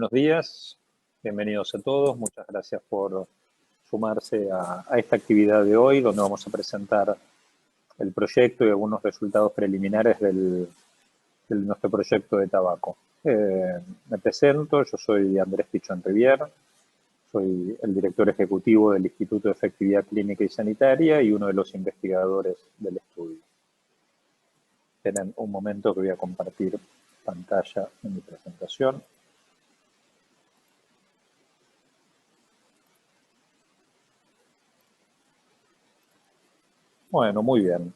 Buenos días, bienvenidos a todos. Muchas gracias por sumarse a esta actividad de hoy, donde vamos a presentar el proyecto y algunos resultados preliminares de nuestro proyecto de tabaco. Me presento, yo soy Andrés Pichón Rivière, soy el director ejecutivo del Instituto de Efectividad Clínica y Sanitaria y uno de los investigadores del estudio. Esperen un momento que voy a compartir pantalla en mi presentación. Bueno, muy bien.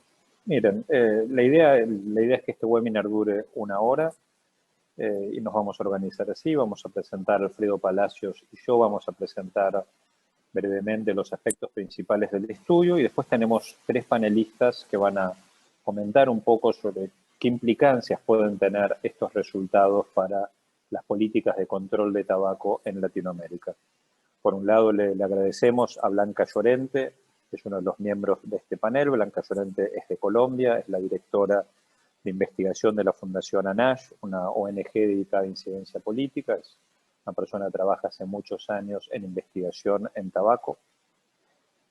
Miren, la idea es que este webinar dure 1 hora y nos vamos a organizar así. Vamos a presentar Alfredo Palacios y yo vamos a presentar brevemente los aspectos principales del estudio y después tenemos 3 panelistas que van a comentar un poco sobre qué implicancias pueden tener estos resultados para las políticas de control de tabaco en Latinoamérica. Por un lado, le agradecemos a Blanca Llorente, que es uno de los miembros de este panel. Blanca Llorente es de Colombia, es la directora de investigación de la Fundación ANASH, una ONG dedicada a incidencia política. Es una persona que trabaja hace muchos años en investigación en tabaco.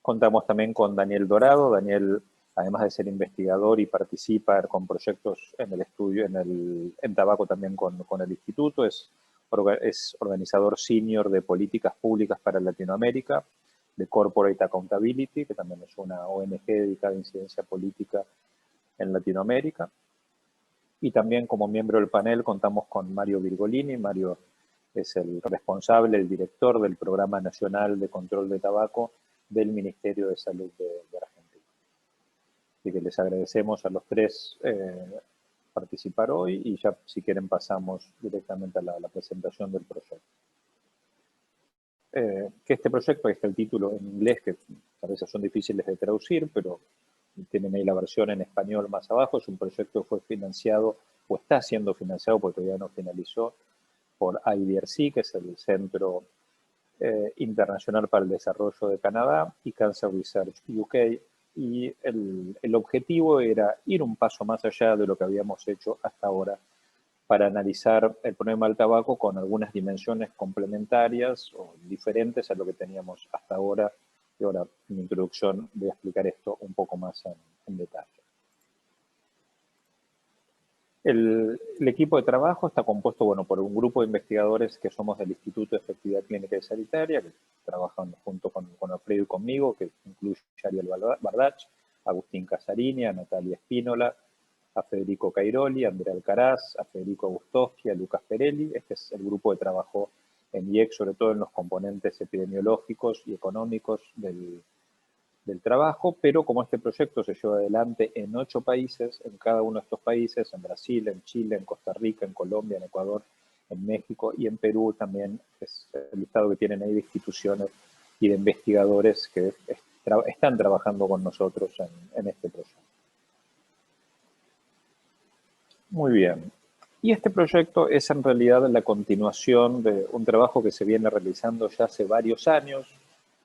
Contamos también con Daniel Dorado. Daniel, además de ser investigador y participa con proyectos en el estudio, en tabaco también con el instituto, es organizador senior de políticas públicas para Latinoamérica, de Corporate Accountability, que también es una ONG dedicada a incidencia política en Latinoamérica. Y también como miembro del panel contamos con Mario Virgolini. Mario es el responsable, el director del Programa Nacional de Control de Tabaco del Ministerio de Salud de Argentina. Así que les agradecemos a los 3 participar hoy y ya si quieren pasamos directamente a la presentación del proyecto. Que este proyecto, ahí está el título en inglés, que a veces son difíciles de traducir, pero tienen ahí la versión en español más abajo. Es un proyecto que fue financiado, o está siendo financiado, porque todavía no finalizó, por IDRC, que es el Centro Internacional para el Desarrollo de Canadá, y Cancer Research UK, y el objetivo era ir un paso más allá de lo que habíamos hecho hasta ahora para analizar el problema del tabaco con algunas dimensiones complementarias o diferentes a lo que teníamos hasta ahora. Y ahora, en mi introducción, voy a explicar esto un poco más en detalle. El equipo de trabajo está compuesto por un grupo de investigadores que somos del Instituto de Efectividad Clínica y Sanitaria, que trabajan junto con Alfredo y conmigo, que incluye a Ariel Bardach, Agustín Casarini, a Natalia Espínola, a Federico Cairoli, a Andrea Alcaraz, a Federico Agustowski, a Lucas Perelli. Este es el grupo de trabajo en IEC, sobre todo en los componentes epidemiológicos y económicos del trabajo, pero como este proyecto se lleva adelante en 8 países, en cada uno de estos países, en Brasil, en Chile, en Costa Rica, en Colombia, en Ecuador, en México y en Perú también, es el listado que tienen ahí de instituciones y de investigadores que están trabajando con nosotros en este proyecto. Muy bien. Y este proyecto es en realidad la continuación de un trabajo que se viene realizando ya hace varios años,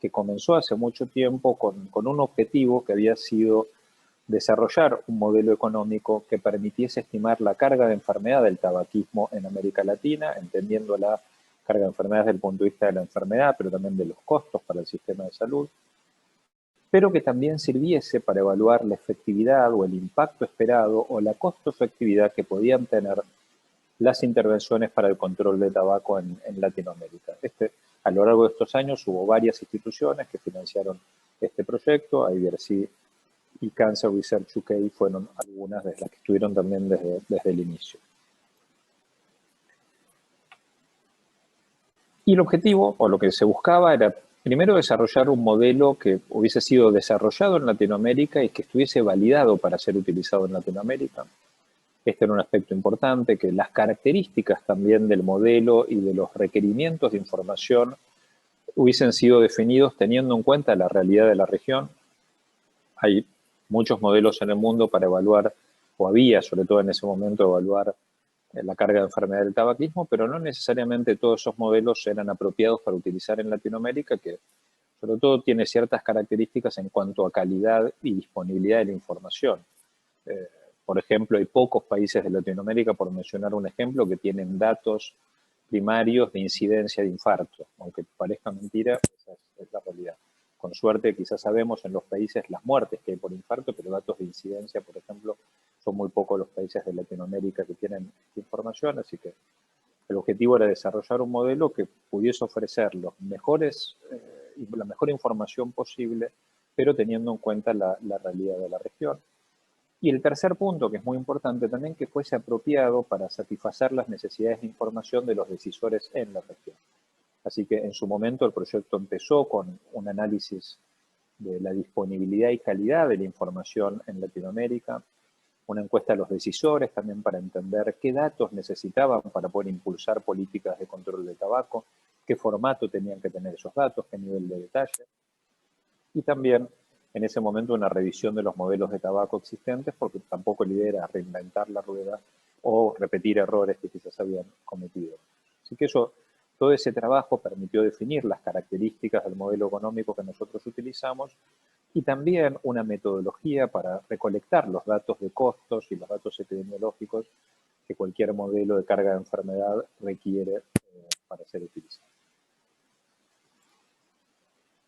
que comenzó hace mucho tiempo con un objetivo que había sido desarrollar un modelo económico que permitiese estimar la carga de enfermedad del tabaquismo en América Latina, entendiendo la carga de enfermedad desde el punto de vista de la enfermedad, pero también de los costos para el sistema de salud, pero que también sirviese para evaluar la efectividad o el impacto esperado o la costo-efectividad que podían tener las intervenciones para el control de tabaco en Latinoamérica. A lo largo de estos años hubo varias instituciones que financiaron este proyecto. IDRC y Cancer Research UK fueron algunas de las que estuvieron también desde el inicio. Y el objetivo, o lo que se buscaba, era primero desarrollar un modelo que hubiese sido desarrollado en Latinoamérica y que estuviese validado para ser utilizado en Latinoamérica. Este era un aspecto importante, que las características también del modelo y de los requerimientos de información hubiesen sido definidos teniendo en cuenta la realidad de la región. Hay muchos modelos en el mundo para evaluar, o había sobre todo en ese momento, evaluar la carga de enfermedad del tabaquismo, pero no necesariamente todos esos modelos eran apropiados para utilizar en Latinoamérica, que sobre todo tiene ciertas características en cuanto a calidad y disponibilidad de la información. Por ejemplo, hay pocos países de Latinoamérica, por mencionar un ejemplo, que tienen datos primarios de incidencia de infarto. Aunque parezca mentira, esa es la realidad. Con suerte quizás sabemos en los países las muertes que hay por infarto, pero datos de incidencia, por ejemplo, son muy pocos los países de Latinoamérica que tienen esta información, así que el objetivo era desarrollar un modelo que pudiese ofrecer la mejor información posible, pero teniendo en cuenta la realidad de la región. Y el tercer punto, que es muy importante también, que fuese apropiado para satisfacer las necesidades de información de los decisores en la región. Así que en su momento el proyecto empezó con un análisis de la disponibilidad y calidad de la información en Latinoamérica, una encuesta a los decisores también para entender qué datos necesitaban para poder impulsar políticas de control de tabaco, qué formato tenían que tener esos datos, qué nivel de detalle. Y también en ese momento una revisión de los modelos de tabaco existentes, porque tampoco la idea era reinventar la rueda o repetir errores que quizás habían cometido. Así que todo ese trabajo permitió definir las características del modelo económico que nosotros utilizamos y también una metodología para recolectar los datos de costos y los datos epidemiológicos que cualquier modelo de carga de enfermedad requiere para ser utilizado.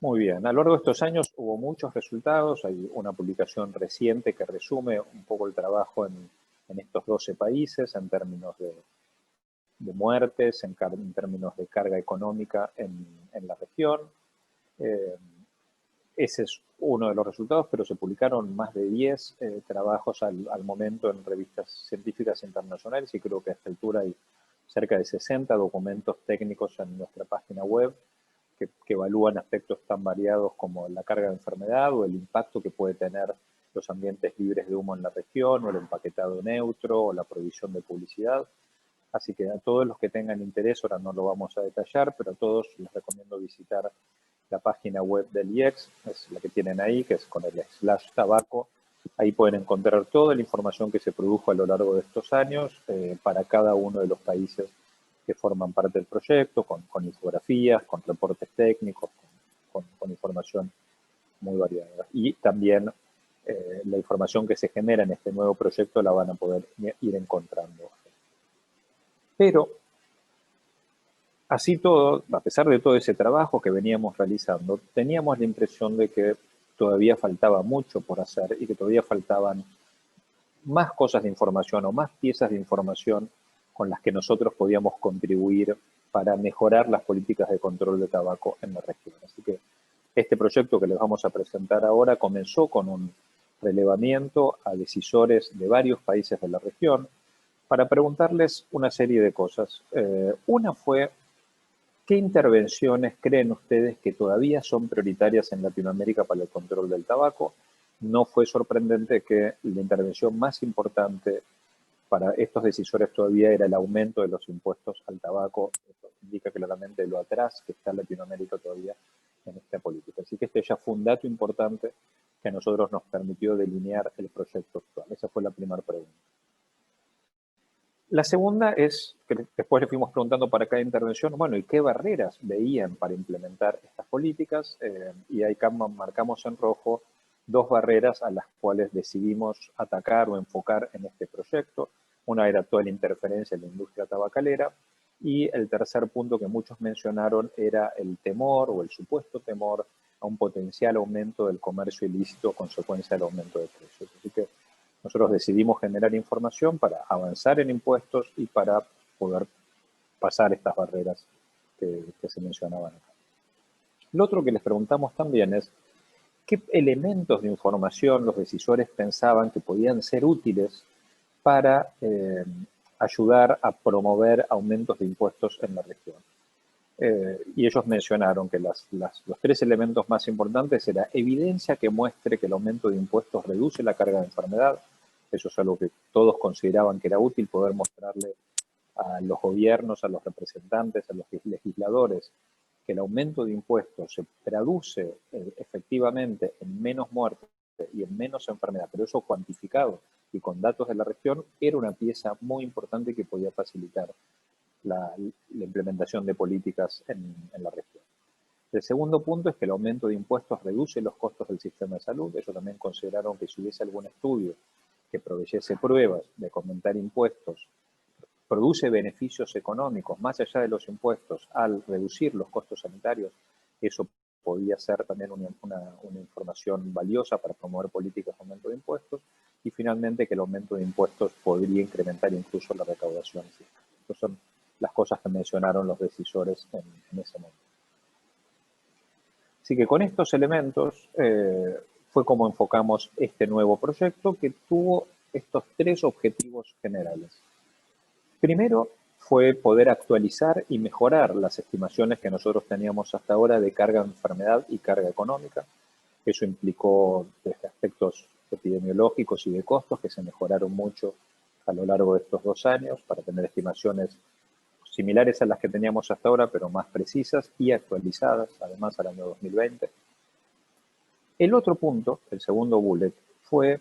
Muy bien, a lo largo de estos años hubo muchos resultados, hay una publicación reciente que resume un poco el trabajo en estos 12 países en términos de muertes, en términos de carga económica en la región. Ese es uno de los resultados, pero se publicaron más de 10 trabajos al momento en revistas científicas internacionales y creo que a esta altura hay cerca de 60 documentos técnicos en nuestra página web que evalúan aspectos tan variados como la carga de enfermedad o el impacto que puede tener los ambientes libres de humo en la región, o el empaquetado neutro, o la prohibición de publicidad. Así que a todos los que tengan interés, ahora no lo vamos a detallar, pero a todos les recomiendo visitar la página web del IEX, es la que tienen ahí, que es con el /tabaco. Ahí pueden encontrar toda la información que se produjo a lo largo de estos años para cada uno de los países que forman parte del proyecto, con infografías, con reportes técnicos, con información muy variada. Y también la información que se genera en este nuevo proyecto la van a poder ir encontrando. Pero, así todo, a pesar de todo ese trabajo que veníamos realizando, teníamos la impresión de que todavía faltaba mucho por hacer y que todavía faltaban más cosas de información o más piezas de información con las que nosotros podíamos contribuir para mejorar las políticas de control de tabaco en la región. Así que este proyecto que les vamos a presentar ahora comenzó con un relevamiento a decisores de varios países de la región para preguntarles una serie de cosas. Una fue, ¿qué intervenciones creen ustedes que todavía son prioritarias en Latinoamérica para el control del tabaco? No fue sorprendente que la intervención más importante para estos decisores todavía era el aumento de los impuestos al tabaco. Esto indica claramente lo atrás que está Latinoamérica todavía en esta política. Así que este ya fue un dato importante que a nosotros nos permitió delinear el proyecto actual. Esa fue la primera pregunta. La segunda es, que después le fuimos preguntando para cada intervención, bueno, ¿y qué barreras veían para implementar estas políticas? Y ahí marcamos en rojo 2 barreras a las cuales decidimos atacar o enfocar en este proyecto. Una era toda la interferencia en la industria tabacalera, y el tercer punto que muchos mencionaron era el temor o el supuesto temor a un potencial aumento del comercio ilícito a consecuencia del aumento de precios. Así que nosotros decidimos generar información para avanzar en impuestos y para poder pasar estas barreras que se mencionaban acá. Lo otro que les preguntamos también es, ¿qué elementos de información los decisores pensaban que podían ser útiles para ayudar a promover aumentos de impuestos en la región? Y ellos mencionaron que los 3 elementos más importantes eran evidencia que muestre que el aumento de impuestos reduce la carga de enfermedad. Eso es algo que todos consideraban que era útil poder mostrarle a los gobiernos, a los representantes, a los legisladores, que el aumento de impuestos se traduce efectivamente en menos muertes y en menos enfermedad, pero eso cuantificado y con datos de la región, era una pieza muy importante que podía facilitar la implementación de políticas en la región. El segundo punto es que el aumento de impuestos reduce los costos del sistema de salud. Ellos también consideraron que si hubiese algún estudio que proveyese pruebas de que aumentar impuestos produce beneficios económicos más allá de los impuestos al reducir los costos sanitarios, eso podía ser también una información valiosa para promover políticas de aumento de impuestos, y finalmente que el aumento de impuestos podría incrementar incluso la recaudación fiscal. Estas son las cosas que mencionaron los decisores en ese momento. Así que con estos elementos fue como enfocamos este nuevo proyecto, que tuvo estos tres objetivos generales. Primero fue poder actualizar y mejorar las estimaciones que nosotros teníamos hasta ahora de carga de enfermedad y carga económica. Eso implicó desde aspectos epidemiológicos y de costos que se mejoraron mucho a lo largo de estos 2 años para tener estimaciones similares a las que teníamos hasta ahora, pero más precisas y actualizadas, además al año 2020. El otro punto, el segundo bullet, fue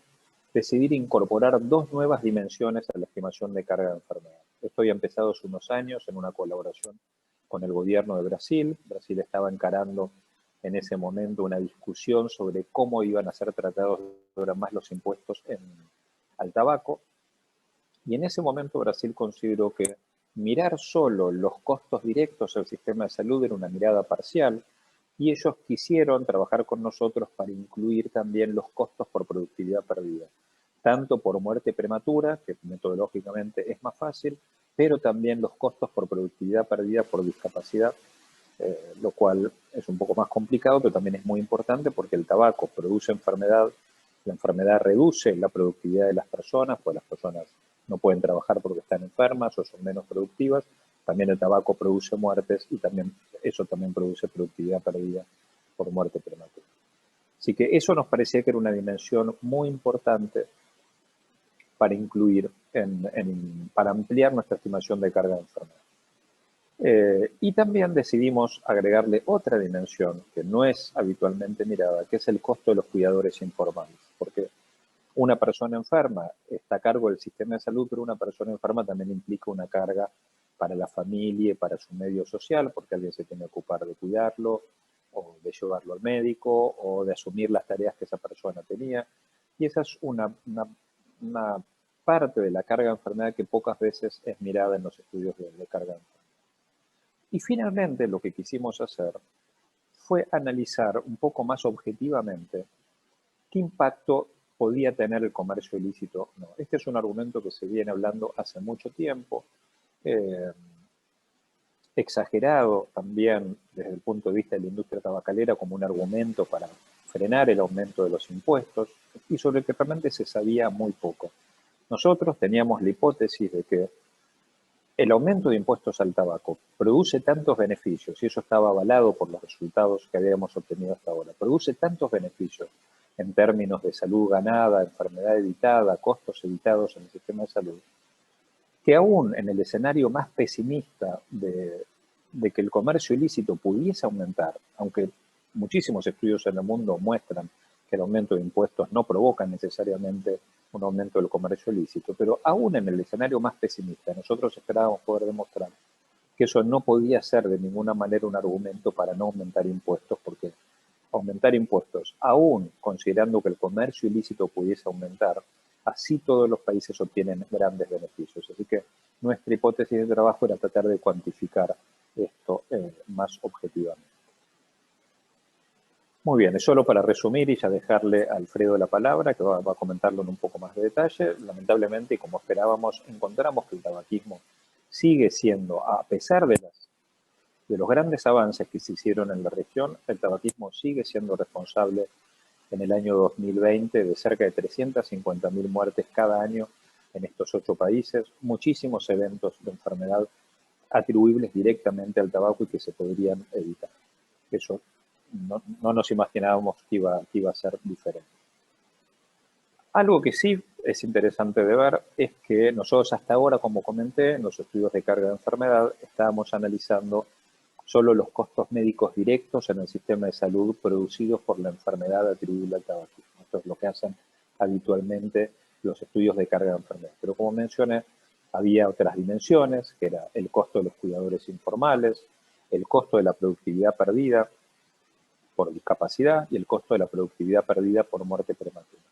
decidir incorporar 2 nuevas dimensiones a la estimación de carga de enfermedad. Esto había empezado hace unos años en una colaboración con el gobierno de Brasil. Brasil estaba encarando en ese momento una discusión sobre cómo iban a ser tratados ahora más los impuestos al tabaco. Y en ese momento Brasil consideró que mirar solo los costos directos al sistema de salud era una mirada parcial, y ellos quisieron trabajar con nosotros para incluir también los costos por productividad perdida, tanto por muerte prematura, que metodológicamente es más fácil, pero también los costos por productividad perdida por discapacidad, lo cual es un poco más complicado, pero también es muy importante porque el tabaco produce enfermedad, la enfermedad reduce la productividad de las personas, pues las personas no pueden trabajar porque están enfermas o son menos productivas. También el tabaco produce muertes y eso también produce productividad perdida por muerte prematura. Así que eso nos parecía que era una dimensión muy importante para incluir, para ampliar nuestra estimación de carga de enfermedad. Y también decidimos agregarle otra dimensión que no es habitualmente mirada, que es el costo de los cuidadores informales, porque una persona enferma está a cargo del sistema de salud, pero una persona enferma también implica una carga para la familia y para su medio social, porque alguien se tiene que ocupar de cuidarlo, o de llevarlo al médico, o de asumir las tareas que esa persona tenía. Y esa es una parte de la carga de enfermedad que pocas veces es mirada en los estudios de carga de enfermedad. Y finalmente lo que quisimos hacer fue analizar un poco más objetivamente qué impacto podía tener el comercio ilícito. No, este es un argumento que se viene hablando hace mucho tiempo, exagerado también desde el punto de vista de la industria tabacalera como un argumento para frenar el aumento de los impuestos, y sobre el que realmente se sabía muy poco. Nosotros teníamos la hipótesis de que el aumento de impuestos al tabaco produce tantos beneficios, y eso estaba avalado por los resultados que habíamos obtenido hasta ahora, produce tantos beneficios en términos de salud ganada, enfermedad evitada, costos evitados en el sistema de salud, que aún en el escenario más pesimista de que el comercio ilícito pudiese aumentar, aunque muchísimos estudios en el mundo muestran que el aumento de impuestos no provoca necesariamente un aumento del comercio ilícito, pero aún en el escenario más pesimista, nosotros esperábamos poder demostrar que eso no podía ser de ninguna manera un argumento para no aumentar impuestos, porque aumentar impuestos, aún considerando que el comercio ilícito pudiese aumentar, así todos los países obtienen grandes beneficios. Así que nuestra hipótesis de trabajo era tratar de cuantificar esto más objetivamente. Muy bien, es solo para resumir y ya dejarle a Alfredo la palabra, que va a comentarlo en un poco más de detalle. Lamentablemente, y como esperábamos, encontramos que el tabaquismo sigue siendo, a pesar de los grandes avances que se hicieron en la región, el tabaquismo sigue siendo responsable en el año 2020 de cerca de 350.000 muertes cada año en estos 8 países, muchísimos eventos de enfermedad atribuibles directamente al tabaco y que se podrían evitar. Eso no nos imaginábamos que iba a ser diferente. Algo que sí es interesante de ver es que nosotros hasta ahora, como comenté, en los estudios de carga de enfermedad, estábamos analizando solo los costos médicos directos en el sistema de salud producidos por la enfermedad atribuible al tabaquismo. Esto es lo que hacen habitualmente los estudios de carga de enfermedad. Pero como mencioné, había otras dimensiones, que era el costo de los cuidadores informales, el costo de la productividad perdida por discapacidad y el costo de la productividad perdida por muerte prematura.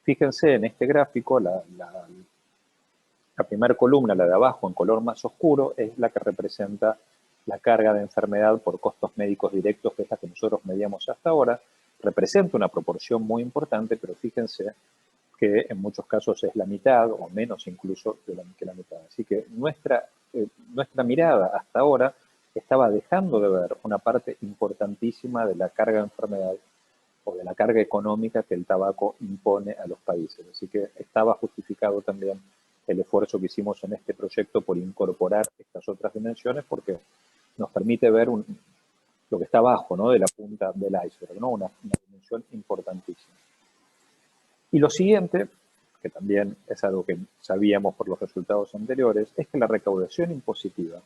Fíjense en este gráfico, la La primera columna, la de abajo, en color más oscuro, es la que representa la carga de enfermedad por costos médicos directos, que es la que nosotros medíamos hasta ahora. Representa una proporción muy importante, pero fíjense que en muchos casos es la mitad o menos incluso que la mitad. Así que nuestra mirada hasta ahora estaba dejando de ver una parte importantísima de la carga de enfermedad o de la carga económica que el tabaco impone a los países. Así que estaba justificado también el esfuerzo que hicimos en este proyecto por incorporar estas otras dimensiones, porque nos permite ver lo que está abajo, ¿no?, de la punta del iceberg, ¿no?, una dimensión importantísima. Y lo siguiente, que también es algo que sabíamos por los resultados anteriores, es que la recaudación impositiva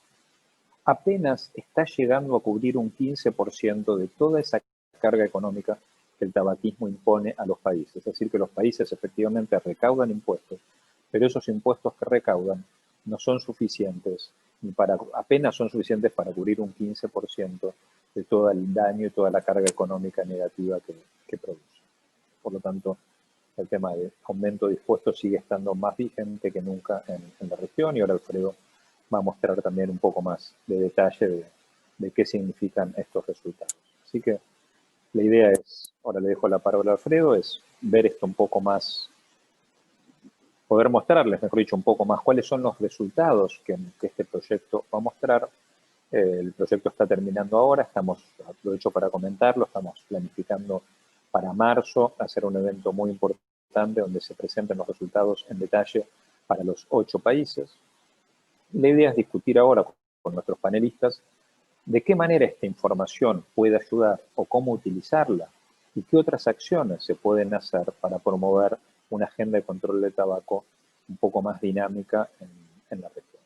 apenas está llegando a cubrir un 15% de toda esa carga económica que el tabaquismo impone a los países. Es decir, que los países efectivamente recaudan impuestos, pero esos impuestos que recaudan no son suficientes, apenas son suficientes para cubrir un 15% de todo el daño y toda la carga económica negativa que produce. Por lo tanto, el tema de aumento de impuestos sigue estando más vigente que nunca en la región, y ahora Alfredo va a mostrar también un poco más de detalle de qué significan estos resultados. Así que la idea es, ahora le dejo la palabra a Alfredo, es ver esto un poco más, poder mostrarles, mejor dicho, un poco más cuáles son los resultados que este proyecto va a mostrar. El proyecto está terminando ahora, aprovecho para comentarlo, estamos planificando para marzo hacer un evento muy importante donde se presenten los resultados en detalle para los 8 países. La idea es discutir ahora con nuestros panelistas de qué manera esta información puede ayudar o cómo utilizarla y qué otras acciones se pueden hacer para promover una agenda de control del tabaco un poco más dinámica en la región.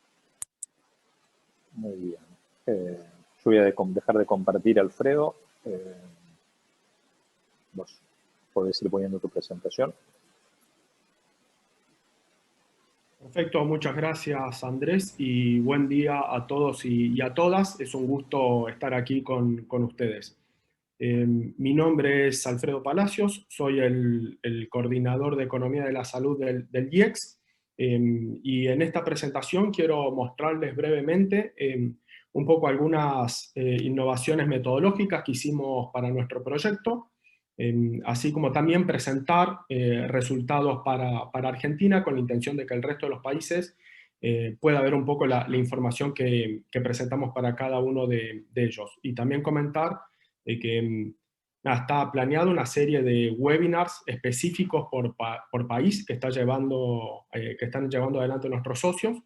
Muy bien. Yo voy a dejar de compartir, Alfredo. Vos podés ir poniendo tu presentación. Perfecto, muchas gracias Andrés y buen día a todos y a todas. Es un gusto estar aquí con ustedes. Mi nombre es Alfredo Palacios, soy el coordinador de Economía de la Salud del IEX, y en esta presentación quiero mostrarles brevemente un poco algunas innovaciones metodológicas que hicimos para nuestro proyecto, así como también presentar resultados para Argentina con la intención de que el resto de los países pueda ver un poco la información que presentamos para cada uno de ellos. Y también comentar que está planeado una serie de webinars específicos por país que están llevando adelante nuestros socios,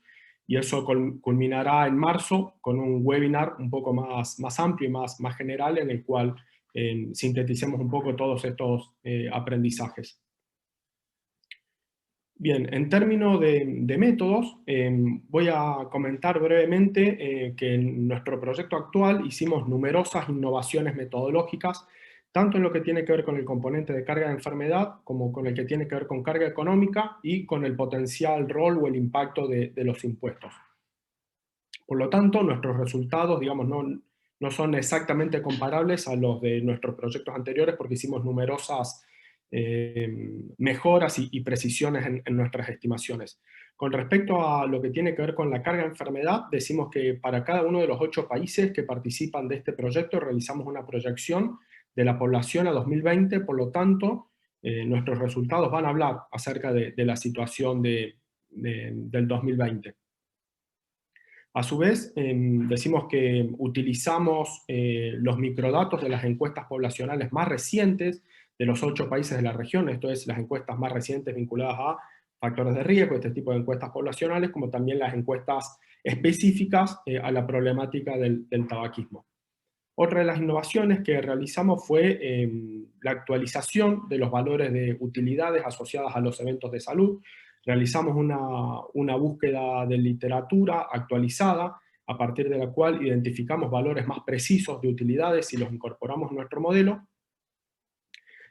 y eso culminará en marzo con un webinar un poco más amplio y más general, en el cual sinteticemos un poco todos estos aprendizajes. Bien, en términos de métodos, voy a comentar brevemente que en nuestro proyecto actual hicimos numerosas innovaciones metodológicas, tanto en lo que tiene que ver con el componente de carga de enfermedad, como con el que tiene que ver con carga económica y con el potencial rol o el impacto de los impuestos. Por lo tanto, nuestros resultados, digamos, no son exactamente comparables a los de nuestros proyectos anteriores, porque hicimos numerosas mejoras y precisiones en nuestras estimaciones. Con respecto a lo que tiene que ver con la carga de enfermedad, decimos que para cada uno de los 8 países que participan de este proyecto realizamos una proyección de la población a 2020, por lo tanto, nuestros resultados van a hablar acerca de la situación del 2020. A su vez, decimos que utilizamos los microdatos de las encuestas poblacionales más recientes de los 8 países de la región, esto es, las encuestas más recientes vinculadas a factores de riesgo, este tipo de encuestas poblacionales, como también las encuestas específicas a la problemática del tabaquismo. Otra de las innovaciones que realizamos fue la actualización de los valores de utilidades asociadas a los eventos de salud. Realizamos una búsqueda de literatura actualizada, a partir de la cual identificamos valores más precisos de utilidades y los incorporamos en nuestro modelo.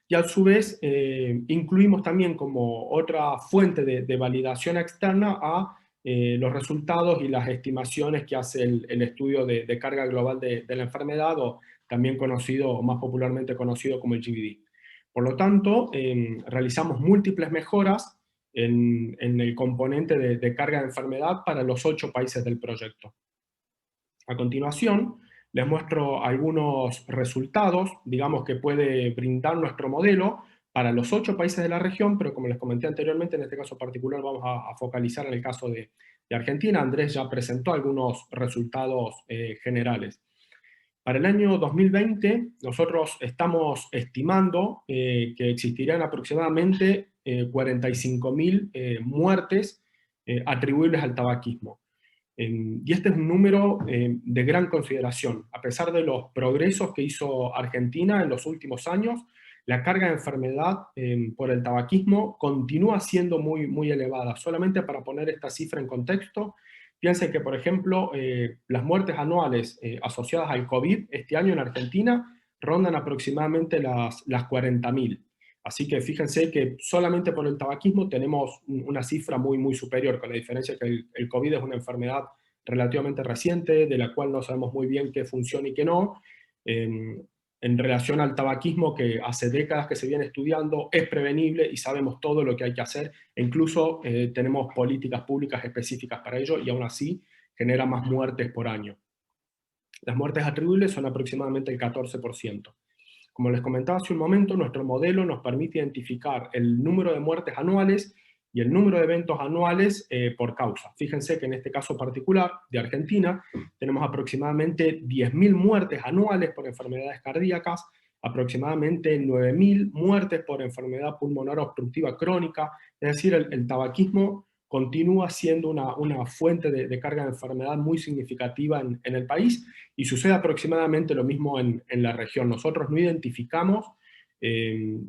Y a su vez incluimos también como otra fuente de validación externa a los resultados y las estimaciones que hace el estudio de carga global de la enfermedad, o también conocido, o más popularmente conocido como el GBD. Por lo tanto, realizamos múltiples mejoras en el componente de carga de enfermedad para los 8 países del proyecto. A continuación, les muestro algunos resultados, digamos, que puede brindar nuestro modelo para los 8 países de la región, pero como les comenté anteriormente, en este caso particular vamos a focalizar en el caso de Argentina. Andrés ya presentó algunos resultados generales. Para el año 2020, nosotros estamos estimando que existirán aproximadamente 45.000 muertes atribuibles al tabaquismo. Y este es un número de gran consideración. A pesar de los progresos que hizo Argentina en los últimos años, la carga de enfermedad por el tabaquismo continúa siendo muy, muy elevada. Solamente para poner esta cifra en contexto, piensen que, por ejemplo, las muertes anuales asociadas al COVID este año en Argentina rondan aproximadamente las 40.000. Así que fíjense que solamente por el tabaquismo tenemos una cifra muy, muy superior, con la diferencia que el COVID es una enfermedad relativamente reciente, de la cual no sabemos muy bien qué funciona y qué no, en relación al tabaquismo, que hace décadas que se viene estudiando, es prevenible y sabemos todo lo que hay que hacer, e incluso tenemos políticas públicas específicas para ello, y aún así genera más muertes por año. Las muertes atribuibles son aproximadamente el 14%. Como les comentaba hace un momento, nuestro modelo nos permite identificar el número de muertes anuales y el número de eventos anuales por causa. Fíjense que en este caso particular de Argentina tenemos aproximadamente 10.000 muertes anuales por enfermedades cardíacas, aproximadamente 9.000 muertes por enfermedad pulmonar obstructiva crónica, es decir, el tabaquismo continúa siendo una fuente de carga de enfermedad muy significativa en el país, y sucede aproximadamente lo mismo en la región. Nosotros no identificamos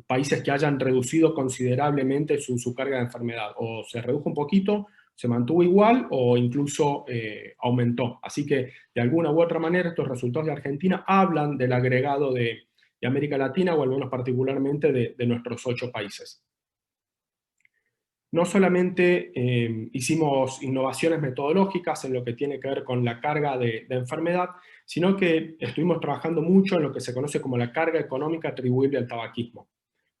países que hayan reducido considerablemente su carga de enfermedad, o se redujo un poquito, se mantuvo igual o incluso aumentó. Así que de alguna u otra manera estos resultados de Argentina hablan del agregado de América Latina, o al menos particularmente de nuestros 8 países. No solamente hicimos innovaciones metodológicas en lo que tiene que ver con la carga de enfermedad, sino que estuvimos trabajando mucho en lo que se conoce como la carga económica atribuible al tabaquismo.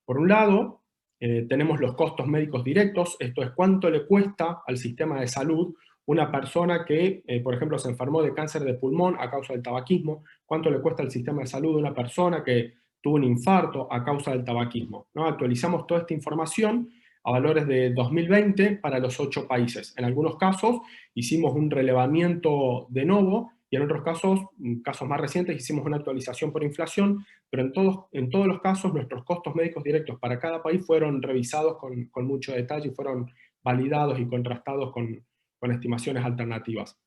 Por un lado, tenemos los costos médicos directos, esto es cuánto le cuesta al sistema de salud una persona que, por ejemplo, se enfermó de cáncer de pulmón a causa del tabaquismo, cuánto le cuesta al sistema de salud una persona que tuvo un infarto a causa del tabaquismo, ¿no? Actualizamos toda esta información a valores de 2020 para los 8 países. En algunos casos hicimos un relevamiento de novo, y en otros casos, casos más recientes, hicimos una actualización por inflación, pero en todos los casos nuestros costos médicos directos para cada país fueron revisados con mucho detalle y fueron validados y contrastados con estimaciones alternativas.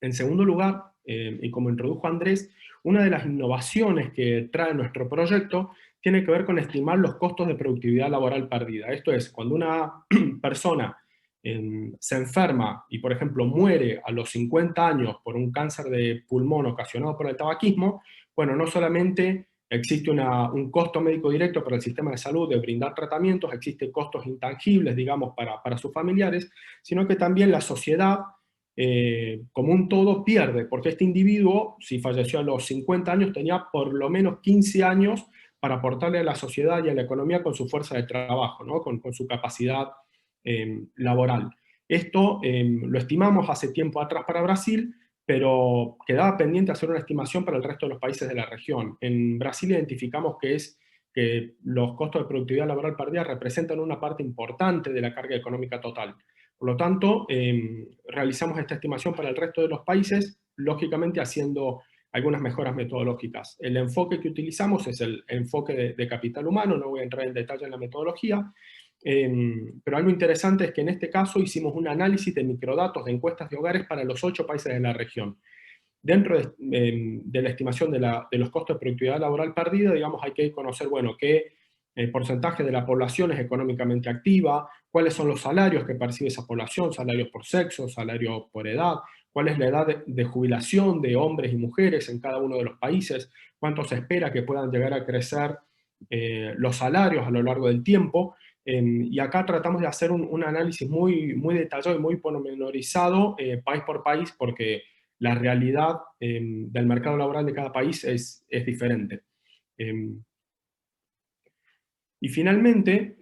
En segundo lugar, y como introdujo Andrés, una de las innovaciones que trae nuestro proyecto tiene que ver con estimar los costos de productividad laboral perdida. Esto es, cuando una persona se enferma y, por ejemplo, muere a los 50 años por un cáncer de pulmón ocasionado por el tabaquismo, bueno, no solamente existe un costo médico directo para el sistema de salud de brindar tratamientos, existen costos intangibles, digamos, para sus familiares, sino que también la sociedad como un todo pierde, porque este individuo, si falleció a los 50 años, tenía por lo menos 15 años para aportarle a la sociedad y a la economía con su fuerza de trabajo, ¿no? con su capacidad laboral. Esto lo estimamos hace tiempo atrás para Brasil, pero quedaba pendiente hacer una estimación para el resto de los países de la región. En Brasil identificamos que los costos de productividad laboral perdida representan una parte importante de la carga económica total. Por lo tanto, realizamos esta estimación para el resto de los países, lógicamente haciendo algunas mejoras metodológicas. El enfoque que utilizamos es el enfoque de capital humano, no voy a entrar en detalle en la metodología, pero algo interesante es que en este caso hicimos un análisis de microdatos de encuestas de hogares para los 8 países de la región. Dentro de la estimación de los costos de productividad laboral perdida, digamos, hay que conocer, bueno, qué porcentaje de la población es económicamente activa, cuáles son los salarios que percibe esa población, salarios por sexo, salarios por edad, cuál es la edad de jubilación de hombres y mujeres en cada uno de los países, cuánto se espera que puedan llegar a crecer los salarios a lo largo del tiempo. Y acá tratamos de hacer un análisis muy, muy detallado y muy pormenorizado país por país, porque la realidad del mercado laboral de cada país es diferente. Y finalmente,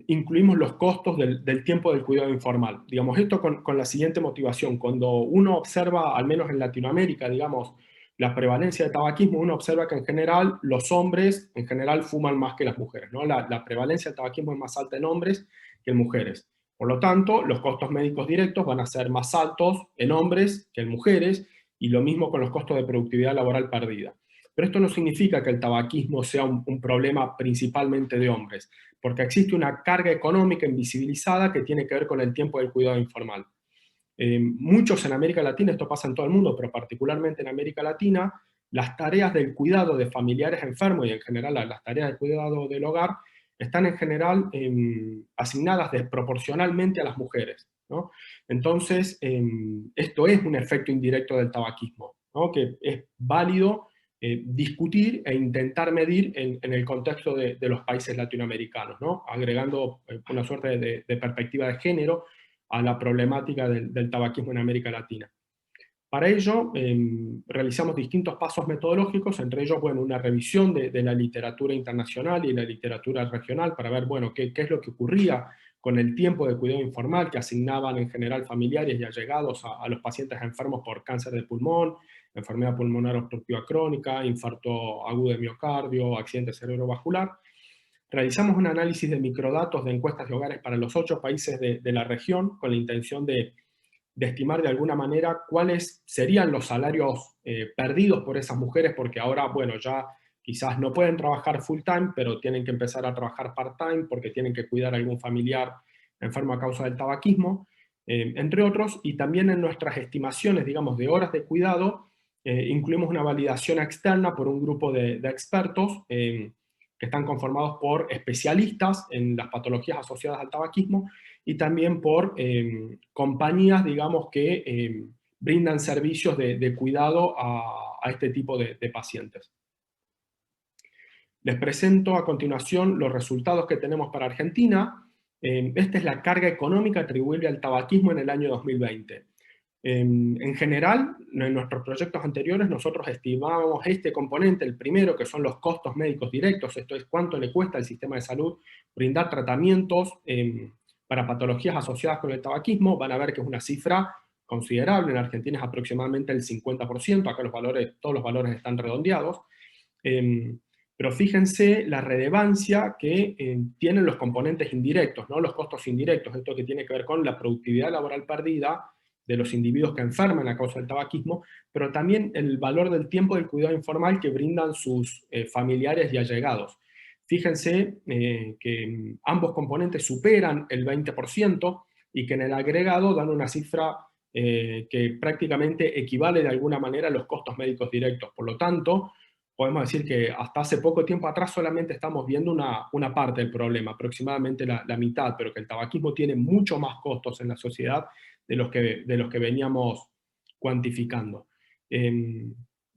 incluimos los costos del tiempo del cuidado informal. Digamos, esto con la siguiente motivación. Cuando uno observa, al menos en Latinoamérica, digamos, la prevalencia de tabaquismo, uno observa que en general los hombres en general fuman más que las mujeres, ¿no? La prevalencia del tabaquismo es más alta en hombres que en mujeres. Por lo tanto, los costos médicos directos van a ser más altos en hombres que en mujeres, y lo mismo con los costos de productividad laboral perdida. Pero esto no significa que el tabaquismo sea un problema principalmente de hombres, porque existe una carga económica invisibilizada que tiene que ver con el tiempo del cuidado informal. Muchos en América Latina, esto pasa en todo el mundo, pero particularmente en América Latina, las tareas del cuidado de familiares enfermos y en general las tareas del cuidado del hogar están en general asignadas desproporcionalmente a las mujeres, ¿no? Entonces, esto es un efecto indirecto del tabaquismo, ¿no? Que es válido discutir e intentar medir en el contexto de los países latinoamericanos, ¿no? Agregando una suerte de perspectiva de género a la problemática del tabaquismo en América Latina. Para ello, realizamos distintos pasos metodológicos, entre ellos, bueno, una revisión de la literatura internacional y la literatura regional para ver, bueno, qué es lo que ocurría con el tiempo de cuidado informal que asignaban en general familiares y allegados a los pacientes enfermos por cáncer de pulmón, enfermedad pulmonar obstructiva crónica, infarto agudo de miocardio, accidente cerebrovascular. Realizamos un análisis de microdatos de encuestas de hogares para los 8 países de la región con la intención de estimar de alguna manera cuáles serían los salarios perdidos por esas mujeres, porque ahora, bueno, ya quizás no pueden trabajar full time, pero tienen que empezar a trabajar part time porque tienen que cuidar a algún familiar enfermo a causa del tabaquismo, entre otros. Y también en nuestras estimaciones, digamos, de horas de cuidado, incluimos una validación externa por un grupo de expertos que están conformados por especialistas en las patologías asociadas al tabaquismo y también por compañías, digamos, que brindan servicios de cuidado a este tipo de pacientes. Les presento a continuación los resultados que tenemos para Argentina. Esta es la carga económica atribuible al tabaquismo en el año 2020. En general, en nuestros proyectos anteriores nosotros estimábamos este componente, el primero, que son los costos médicos directos, esto es cuánto le cuesta al sistema de salud brindar tratamientos para patologías asociadas con el tabaquismo. Van a ver que es una cifra considerable, en Argentina es aproximadamente el 50%, acá todos los valores están redondeados, pero fíjense la relevancia que tienen los componentes indirectos, ¿no? Los costos indirectos, esto que tiene que ver con la productividad laboral perdida de los individuos que enferman a causa del tabaquismo, pero también el valor del tiempo del cuidado informal que brindan sus familiares y allegados. Fíjense que ambos componentes superan el 20% y que en el agregado dan una cifra que prácticamente equivale de alguna manera a los costos médicos directos. Por lo tanto, podemos decir que hasta hace poco tiempo atrás solamente estamos viendo una parte del problema, aproximadamente la mitad, pero que el tabaquismo tiene mucho más costos en la sociedad de los que veníamos cuantificando.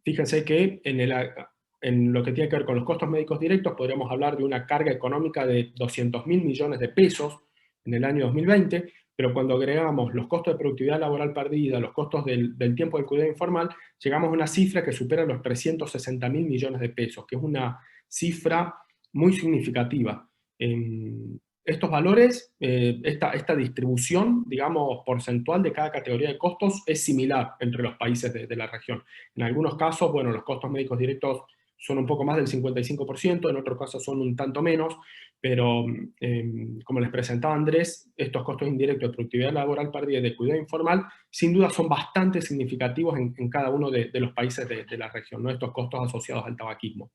Fíjense que en lo que tiene que ver con los costos médicos directos podríamos hablar de una carga económica de 200.000 millones de pesos en el año 2020, pero cuando agregamos los costos de productividad laboral perdida, los costos del tiempo del cuidado informal, llegamos a una cifra que supera los 360.000 millones de pesos, que es una cifra muy significativa. Estos valores, esta distribución, digamos, porcentual de cada categoría de costos es similar entre los países de la región. En algunos casos, bueno, los costos médicos directos son un poco más del 55%, en otros casos son un tanto menos, pero como les presentaba Andrés, estos costos indirectos de productividad laboral perdida y de cuidado informal, sin duda son bastante significativos en cada uno de los países de la región, ¿no? Estos costos asociados al tabaquismo.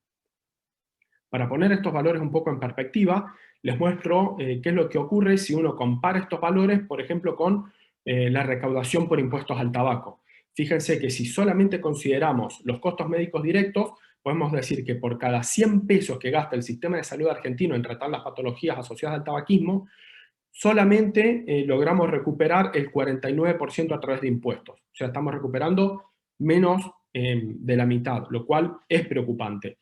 Para poner estos valores un poco en perspectiva, les muestro qué es lo que ocurre si uno compara estos valores, por ejemplo, con la recaudación por impuestos al tabaco. Fíjense que si solamente consideramos los costos médicos directos, podemos decir que por cada 100 pesos que gasta el sistema de salud argentino en tratar las patologías asociadas al tabaquismo, solamente logramos recuperar el 49% a través de impuestos. O sea, estamos recuperando menos de la mitad, lo cual es preocupante.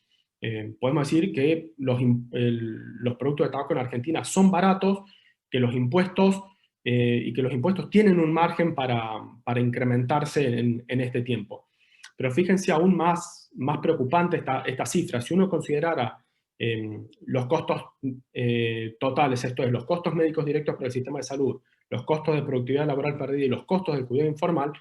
Podemos decir que los productos de tabaco en Argentina son baratos, que los impuestos y que los impuestos tienen un margen para incrementarse en este tiempo. Pero fíjense aún más preocupante esta cifra. Si uno considerara los costos totales, esto es, los costos médicos directos para el sistema de salud, los costos de productividad laboral perdida y los costos del cuidado informal,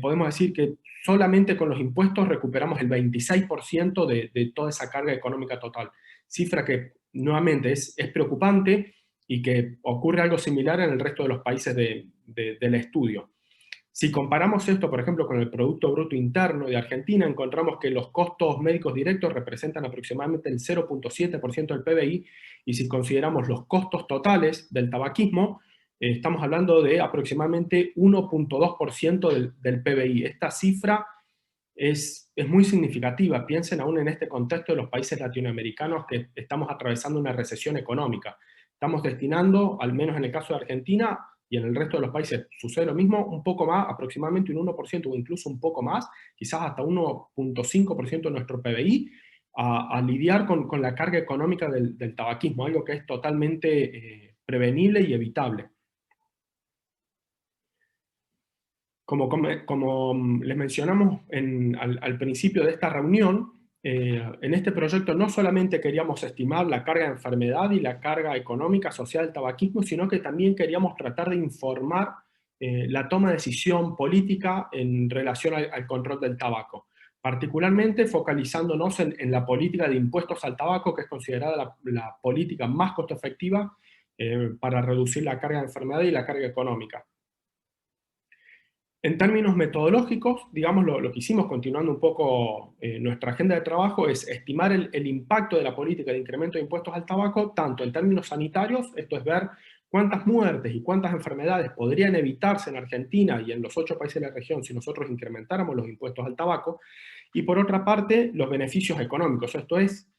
podemos decir que solamente con los impuestos recuperamos el 26% de toda esa carga económica total. Cifra que nuevamente es preocupante y que ocurre algo similar en el resto de los países del estudio. Si comparamos esto, por ejemplo, con el Producto Bruto Interno de Argentina, encontramos que los costos médicos directos representan aproximadamente el 0,7% del PBI, y si consideramos los costos totales del tabaquismo, estamos hablando de aproximadamente 1,2% del PBI. Esta cifra es muy significativa. Piensen aún en este contexto de los países latinoamericanos que estamos atravesando una recesión económica. Estamos destinando, al menos en el caso de Argentina, y en el resto de los países sucede lo mismo, un poco más, aproximadamente un 1% o incluso un poco más, quizás hasta 1,5% de nuestro PBI, a lidiar con la carga económica del tabaquismo, algo que es totalmente prevenible y evitable. Como les mencionamos al principio de esta reunión, en este proyecto no solamente queríamos estimar la carga de enfermedad y la carga económica social del tabaquismo, sino que también queríamos tratar de informar la toma de decisión política en relación al control del tabaco, particularmente focalizándonos en la política de impuestos al tabaco, que es considerada la política más costo efectiva para reducir la carga de enfermedad y la carga económica. En términos metodológicos, digamos, lo que hicimos, continuando un poco nuestra agenda de trabajo, es estimar el impacto de la política de incremento de impuestos al tabaco, tanto en términos sanitarios, esto es ver cuántas muertes y cuántas enfermedades podrían evitarse en Argentina y en los 8 países de la región si nosotros incrementáramos los impuestos al tabaco, y por otra parte, los beneficios económicos, esto es,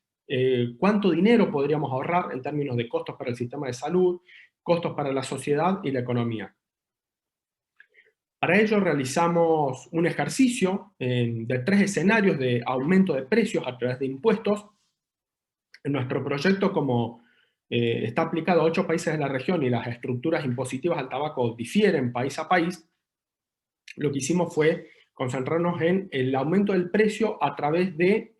cuánto dinero podríamos ahorrar en términos de costos para el sistema de salud, costos para la sociedad y la economía. Para ello realizamos un ejercicio de 3 escenarios de aumento de precios a través de impuestos. En nuestro proyecto, como está aplicado a 8 países de la región y las estructuras impositivas al tabaco difieren país a país, lo que hicimos fue concentrarnos en el aumento del precio a través de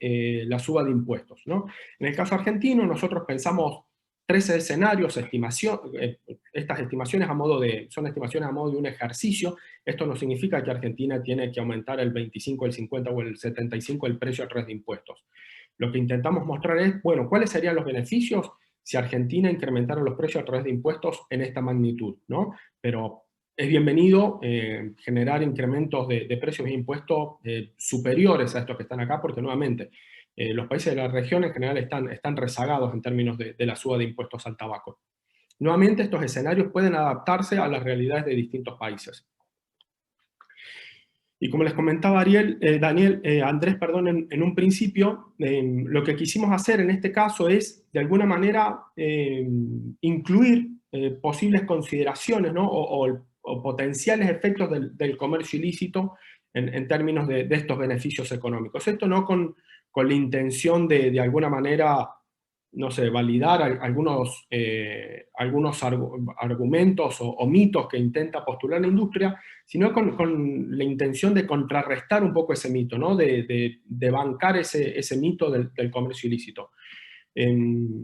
la suba de impuestos, ¿no? En el caso argentino, nosotros pensamos 13 escenarios, estas estimaciones son estimaciones a modo de un ejercicio. Esto no significa que Argentina tiene que aumentar el 25, el 50 o el 75 el precio a través de impuestos. Lo que intentamos mostrar es, bueno, ¿cuáles serían los beneficios si Argentina incrementara los precios a través de impuestos en esta magnitud, ¿no? Pero es bienvenido generar incrementos de precios e impuestos superiores a estos que están acá, porque nuevamente los países de la región en general están rezagados en términos de la suba de impuestos al tabaco. Nuevamente, estos escenarios pueden adaptarse a las realidades de distintos países. Y como les comentaba Andrés, en un principio, lo que quisimos hacer en este caso es, de alguna manera, incluir posibles consideraciones, ¿no? o potenciales efectos del comercio ilícito en términos de estos beneficios económicos. Esto no con la intención de alguna manera, no sé, validar algunos argumentos o mitos que intenta postular la industria, sino con la intención de contrarrestar un poco ese mito, ¿no? de bancar ese mito del comercio ilícito.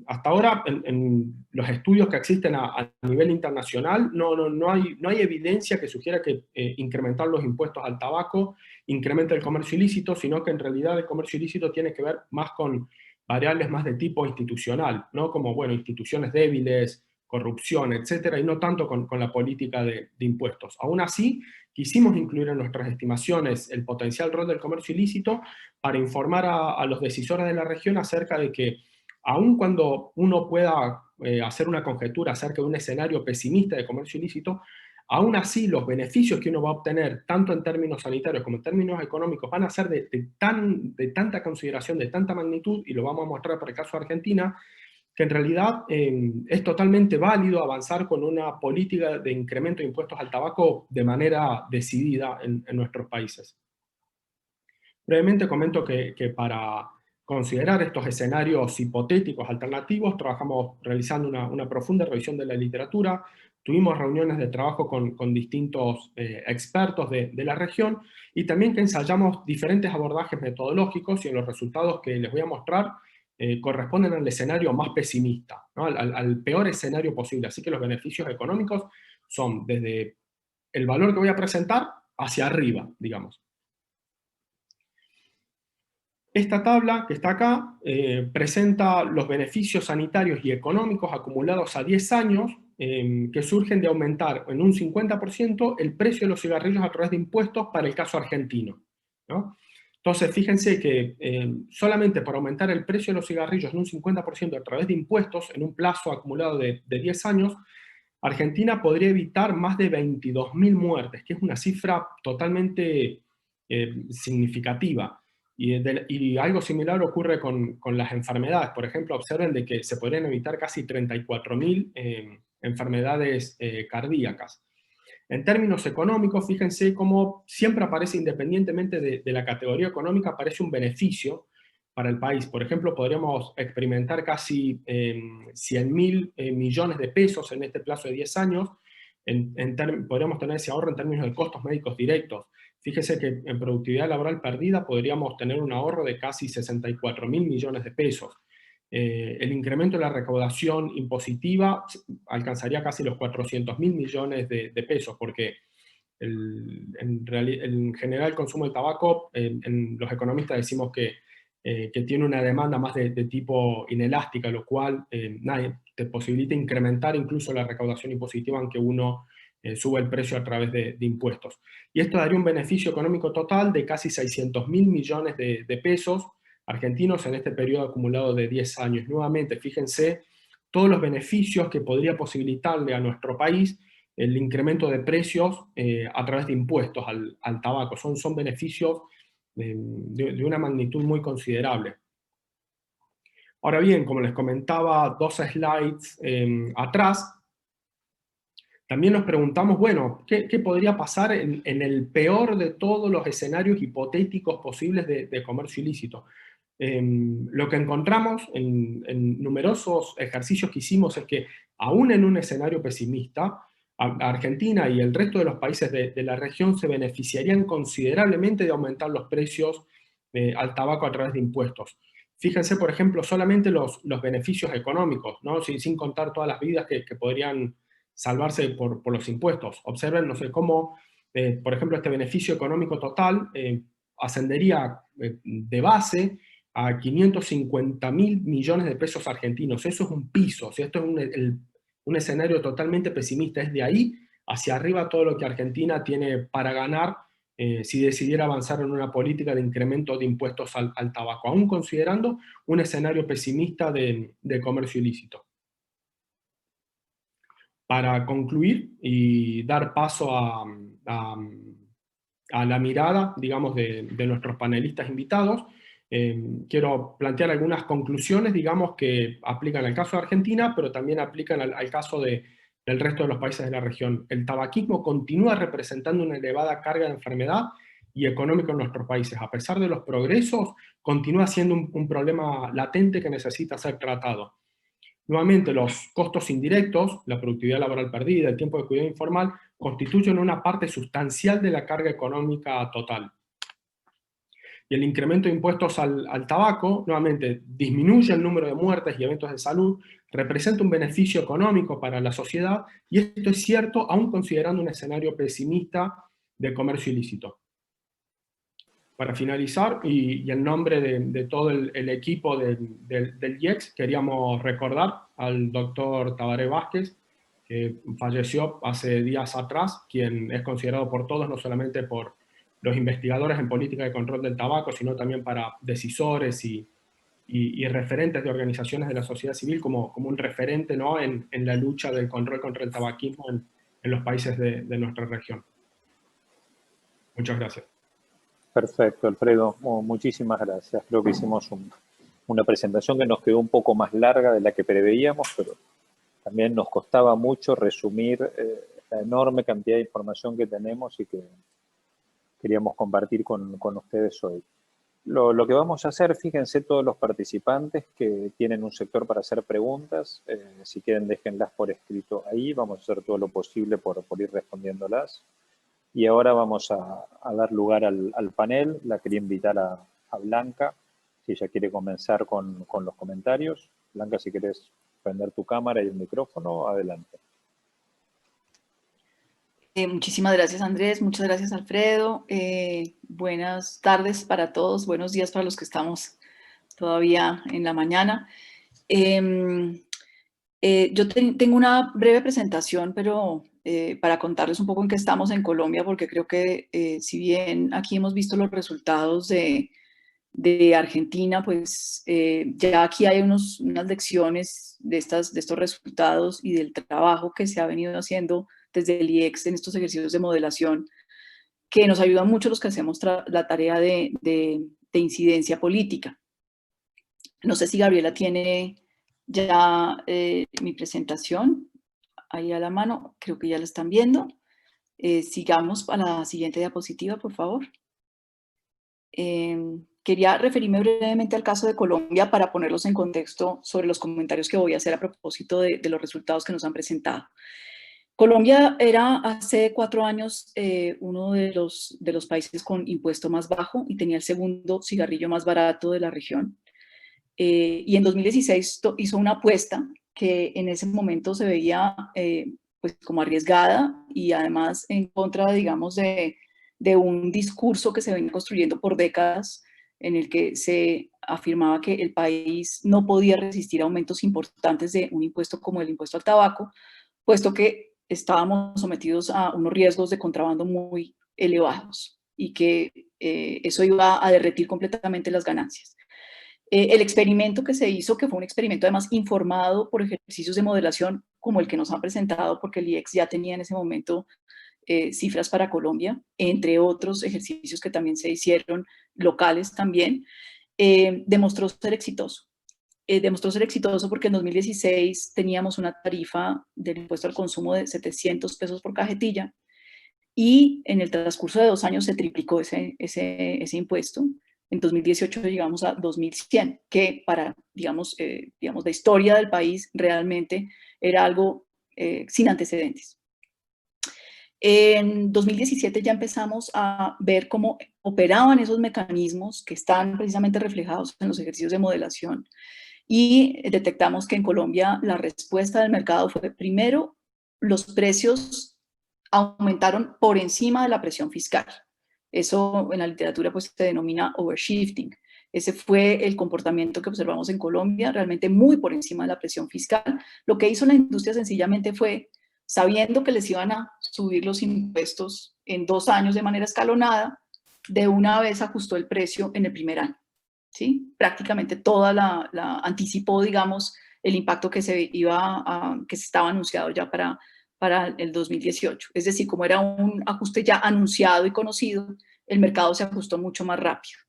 Hasta ahora, en los estudios que existen a nivel internacional, no hay evidencia que sugiera que incrementar los impuestos al tabaco incrementa el comercio ilícito, sino que en realidad el comercio ilícito tiene que ver más con variables más de tipo institucional, ¿no? Como, bueno, instituciones débiles, corrupción, etcétera, y no tanto con la política de impuestos. Aún así, quisimos incluir en nuestras estimaciones el potencial rol del comercio ilícito para informar a los decisores de la región acerca de que, aun cuando uno pueda hacer una conjetura acerca de un escenario pesimista de comercio ilícito, aún así los beneficios que uno va a obtener, tanto en términos sanitarios como en términos económicos, van a ser de tanta consideración, de tanta magnitud, y lo vamos a mostrar para el caso de Argentina, que en realidad es totalmente válido avanzar con una política de incremento de impuestos al tabaco de manera decidida en nuestros países. Brevemente comento que para considerar estos escenarios hipotéticos alternativos, trabajamos realizando una profunda revisión de la literatura, tuvimos reuniones de trabajo con distintos expertos de la región, y también que ensayamos diferentes abordajes metodológicos, y en los resultados que les voy a mostrar corresponden al escenario más pesimista, ¿no? Al peor escenario posible. Así que los beneficios económicos son desde el valor que voy a presentar hacia arriba, digamos. Esta tabla que está acá presenta los beneficios sanitarios y económicos acumulados a 10 años que surgen de aumentar en un 50% el precio de los cigarrillos a través de impuestos para el caso argentino, ¿no? Entonces, fíjense que solamente por aumentar el precio de los cigarrillos en un 50% a través de impuestos en un plazo acumulado de 10 años, Argentina podría evitar más de 22.000 muertes, que es una cifra totalmente significativa. Y algo similar ocurre con las enfermedades. Por ejemplo, observen de que se podrían evitar casi 34.000 enfermedades cardíacas. En términos económicos, fíjense cómo siempre aparece, independientemente de la categoría económica, aparece un beneficio para el país. Por ejemplo, podríamos experimentar casi 100.000 millones de pesos en este plazo de 10 años. Podríamos tener ese ahorro en términos de costos médicos directos. Fíjese que en productividad laboral perdida podríamos tener un ahorro de casi 64.000 millones de pesos. El incremento de la recaudación impositiva alcanzaría casi los 400.000 millones de pesos, porque en general el consumo de tabaco, los economistas decimos que tiene una demanda más de tipo inelástica, lo cual te posibilita incrementar incluso la recaudación impositiva aunque uno sube el precio a través de impuestos. Y esto daría un beneficio económico total de casi 600.000 millones de pesos argentinos en este periodo acumulado de 10 años. Nuevamente, fíjense todos los beneficios que podría posibilitarle a nuestro país el incremento de precios a través de impuestos al tabaco. Son beneficios de una magnitud muy considerable. Ahora bien, como les comentaba 2 slides atrás, también nos preguntamos, bueno, ¿qué podría pasar en el peor de todos los escenarios hipotéticos posibles de comercio ilícito? Lo que encontramos en numerosos ejercicios que hicimos es que, aún en un escenario pesimista, Argentina y el resto de los países de la región se beneficiarían considerablemente de aumentar los precios al tabaco a través de impuestos. Fíjense, por ejemplo, solamente los beneficios económicos, ¿no? Sin contar todas las vidas que podrían salvarse por los impuestos. Observen, no sé, cómo, por ejemplo, este beneficio económico total ascendería de base a 550.000 millones de pesos argentinos. Eso es un piso, o sea, esto es un escenario totalmente pesimista. Es de ahí hacia arriba todo lo que Argentina tiene para ganar si decidiera avanzar en una política de incremento de impuestos al tabaco, aún considerando un escenario pesimista de comercio ilícito. Para concluir y dar paso a la mirada, digamos, de nuestros panelistas invitados, quiero plantear algunas conclusiones, digamos, que aplican al caso de Argentina, pero también aplican al caso del resto de los países de la región. El tabaquismo continúa representando una elevada carga de enfermedad y económico en nuestros países. A pesar de los progresos, continúa siendo un problema latente que necesita ser tratado. Nuevamente, los costos indirectos, la productividad laboral perdida, el tiempo de cuidado informal, constituyen una parte sustancial de la carga económica total. Y el incremento de impuestos al tabaco, nuevamente, disminuye el número de muertes y eventos de salud, representa un beneficio económico para la sociedad, y esto es cierto aún considerando un escenario pesimista de comercio ilícito. Para finalizar, y en nombre de todo el equipo del IEX, queríamos recordar al doctor Tabaré Vázquez, que falleció hace días atrás, quien es considerado por todos, no solamente por los investigadores en política de control del tabaco, sino también para decisores y referentes de organizaciones de la sociedad civil, como un referente, ¿no?, en la lucha del control contra el tabaquismo en los países de nuestra región. Muchas gracias. Perfecto, Alfredo. Muchísimas gracias. Creo que hicimos una presentación que nos quedó un poco más larga de la que preveíamos, pero también nos costaba mucho resumir la enorme cantidad de información que tenemos y que queríamos compartir con ustedes hoy. Lo que vamos a hacer, fíjense todos los participantes que tienen un sector para hacer preguntas. Si quieren, déjenlas por escrito ahí. Vamos a hacer todo lo posible por ir respondiéndolas. Y ahora vamos a dar lugar al panel. La quería invitar a Blanca, si ella quiere comenzar con los comentarios. Blanca, si querés prender tu cámara y el micrófono, adelante. Muchísimas gracias, Andrés. Muchas gracias, Alfredo. Buenas tardes para todos. Buenos días para los que estamos todavía en la mañana. Yo tengo una breve presentación, pero para contarles un poco en qué estamos en Colombia, porque creo que si bien aquí hemos visto los resultados de Argentina, pues ya aquí hay unas lecciones de estos resultados y del trabajo que se ha venido haciendo desde el IEX en estos ejercicios de modelación, que nos ayudan mucho los que hacemos la tarea de incidencia política. No sé si Gabriela tiene ya mi presentación ahí a la mano, creo que ya la están viendo. Sigamos a la siguiente diapositiva, por favor. Quería referirme brevemente al caso de Colombia para ponerlos en contexto sobre los comentarios que voy a hacer a propósito de los resultados que nos han presentado. Colombia era hace 4 años uno de los países con impuesto más bajo y tenía el segundo cigarrillo más barato de la región. Y en 2016 hizo una apuesta que en ese momento se veía pues como arriesgada y además en contra, digamos, de un discurso que se venía construyendo por décadas en el que se afirmaba que el país no podía resistir aumentos importantes de un impuesto como el impuesto al tabaco, puesto que estábamos sometidos a unos riesgos de contrabando muy elevados y que eso iba a derretir completamente las ganancias. El experimento que se hizo, que fue un experimento además informado por ejercicios de modelación como el que nos han presentado, porque el IEX ya tenía en ese momento cifras para Colombia, entre otros ejercicios que también se hicieron locales también, demostró ser exitoso. Demostró ser exitoso porque en 2016 teníamos una tarifa del impuesto al consumo de 700 pesos por cajetilla y en el transcurso de 2 años se triplicó ese impuesto. En 2018 llegamos a 2.100, que para, digamos, la historia del país realmente era algo sin antecedentes. En 2017 ya empezamos a ver cómo operaban esos mecanismos que están precisamente reflejados en los ejercicios de modelación y detectamos que en Colombia la respuesta del mercado fue, primero, los precios aumentaron por encima de la presión fiscal. Eso en la literatura pues se denomina overshifting. Ese fue el comportamiento que observamos en Colombia, realmente muy por encima de la presión fiscal. Lo que hizo la industria sencillamente fue, sabiendo que les iban a subir los impuestos en 2 años de manera escalonada, de una vez ajustó el precio en el primer año. ¿Sí? Prácticamente toda la anticipó, digamos, el impacto que se estaba anunciado ya para el 2018. Es decir, como era un ajuste ya anunciado y conocido, el mercado se ajustó mucho más rápido.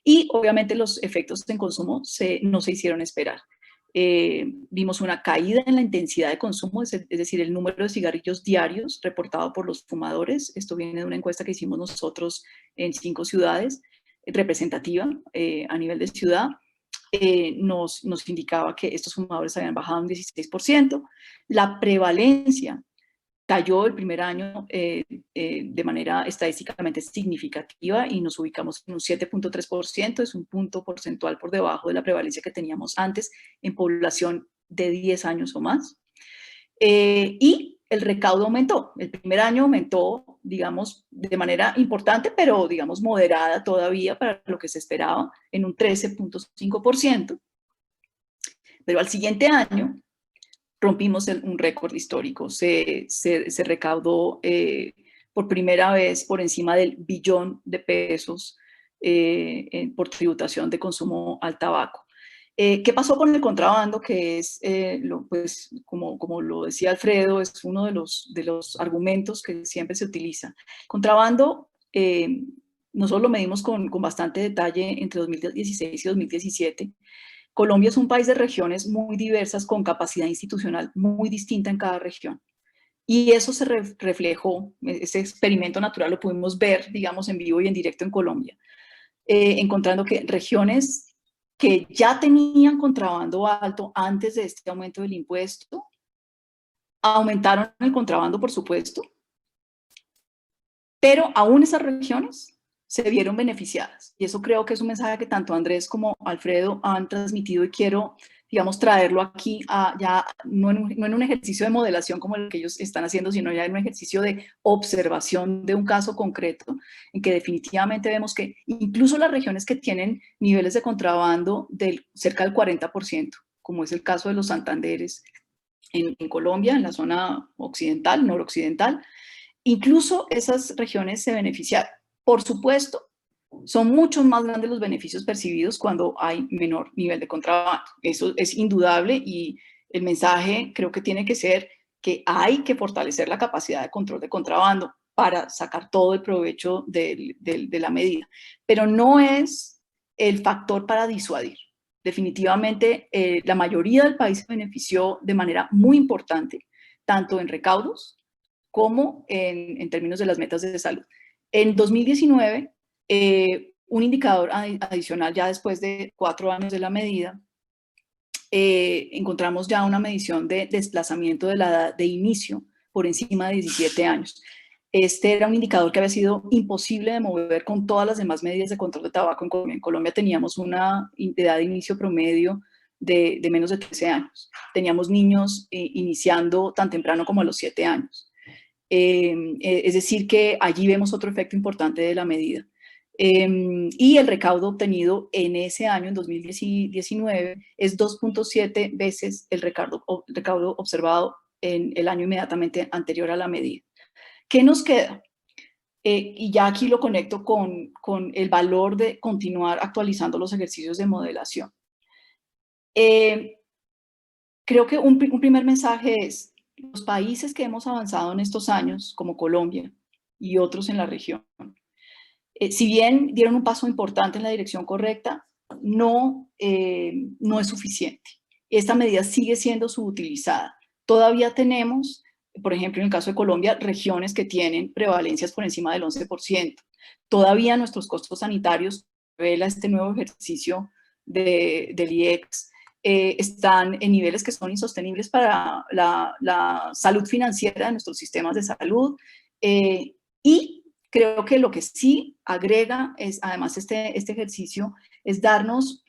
Y obviamente los efectos en consumo no se hicieron esperar. Vimos una caída en la intensidad de consumo, es decir, el número de cigarrillos diarios reportado por los fumadores. Esto viene de una encuesta que hicimos nosotros en 5 ciudades, representativa a nivel de ciudad. Nos indicaba que estos fumadores habían bajado un 16%. La prevalencia cayó el primer año de manera estadísticamente significativa y nos ubicamos en un 7.3%, es un punto porcentual por debajo de la prevalencia que teníamos antes en población de 10 años o más. Y el recaudo aumentó. El primer año aumentó, digamos, de manera importante, pero, digamos, moderada todavía para lo que se esperaba, en un 13.5%. Pero al siguiente año rompimos un récord histórico. Se recaudó por primera vez por encima del billón de pesos por tributación de consumo al tabaco. ¿Qué pasó con el contrabando? Que es, pues, como lo decía Alfredo, es uno de los argumentos que siempre se utiliza. Contrabando, nosotros lo medimos con bastante detalle entre 2016 y 2017. Colombia es un país de regiones muy diversas, con capacidad institucional muy distinta en cada región. Y eso se reflejó, ese experimento natural lo pudimos ver, digamos, en vivo y en directo en Colombia, encontrando que regiones que ya tenían contrabando alto antes de este aumento del impuesto, aumentaron el contrabando, por supuesto, pero aún esas regiones se vieron beneficiadas. Y eso creo que es un mensaje que tanto Andrés como Alfredo han transmitido y quiero, digamos, traerlo aquí ya no en un ejercicio de modelación como el que ellos están haciendo, sino ya en un ejercicio de observación de un caso concreto, en que definitivamente vemos que incluso las regiones que tienen niveles de contrabando del cerca del 40%, como es el caso de los Santanderes en Colombia, en la zona occidental, noroccidental, incluso esas regiones se beneficiaron. Por supuesto, son mucho más grandes los beneficios percibidos cuando hay menor nivel de contrabando. Eso es indudable y el mensaje creo que tiene que ser que hay que fortalecer la capacidad de control de contrabando para sacar todo el provecho de la medida. Pero no es el factor para disuadir. Definitivamente, la mayoría del país se benefició de manera muy importante, tanto en recaudos como en términos de las metas de salud. En 2019, un indicador adicional, ya después de 4 años de la medida, encontramos ya una medición de desplazamiento de la edad de inicio por encima de 17 años. Este era un indicador que había sido imposible de mover con todas las demás medidas de control de tabaco en Colombia. En Colombia teníamos una edad de inicio promedio de menos de 13 años. Teníamos niños iniciando tan temprano como a los 7 años. Es decir, que allí vemos otro efecto importante de la medida. Y el recaudo obtenido en ese año, en 2019, es 2.7 veces el recaudo observado en el año inmediatamente anterior a la medida. ¿Qué nos queda? Y ya aquí lo conecto con el valor de continuar actualizando los ejercicios de modelación. Creo que un primer mensaje es: los países que hemos avanzado en estos años, como Colombia y otros en la región, si bien dieron un paso importante en la dirección correcta, no es suficiente. Esta medida sigue siendo subutilizada. Todavía tenemos, por ejemplo, en el caso de Colombia, regiones que tienen prevalencias por encima del 11%. Todavía nuestros costos sanitarios, revela este nuevo ejercicio del IEX, están en niveles que son insostenibles para la salud financiera de nuestros sistemas de salud. Y creo que lo que sí agrega es, además, este ejercicio, es darnos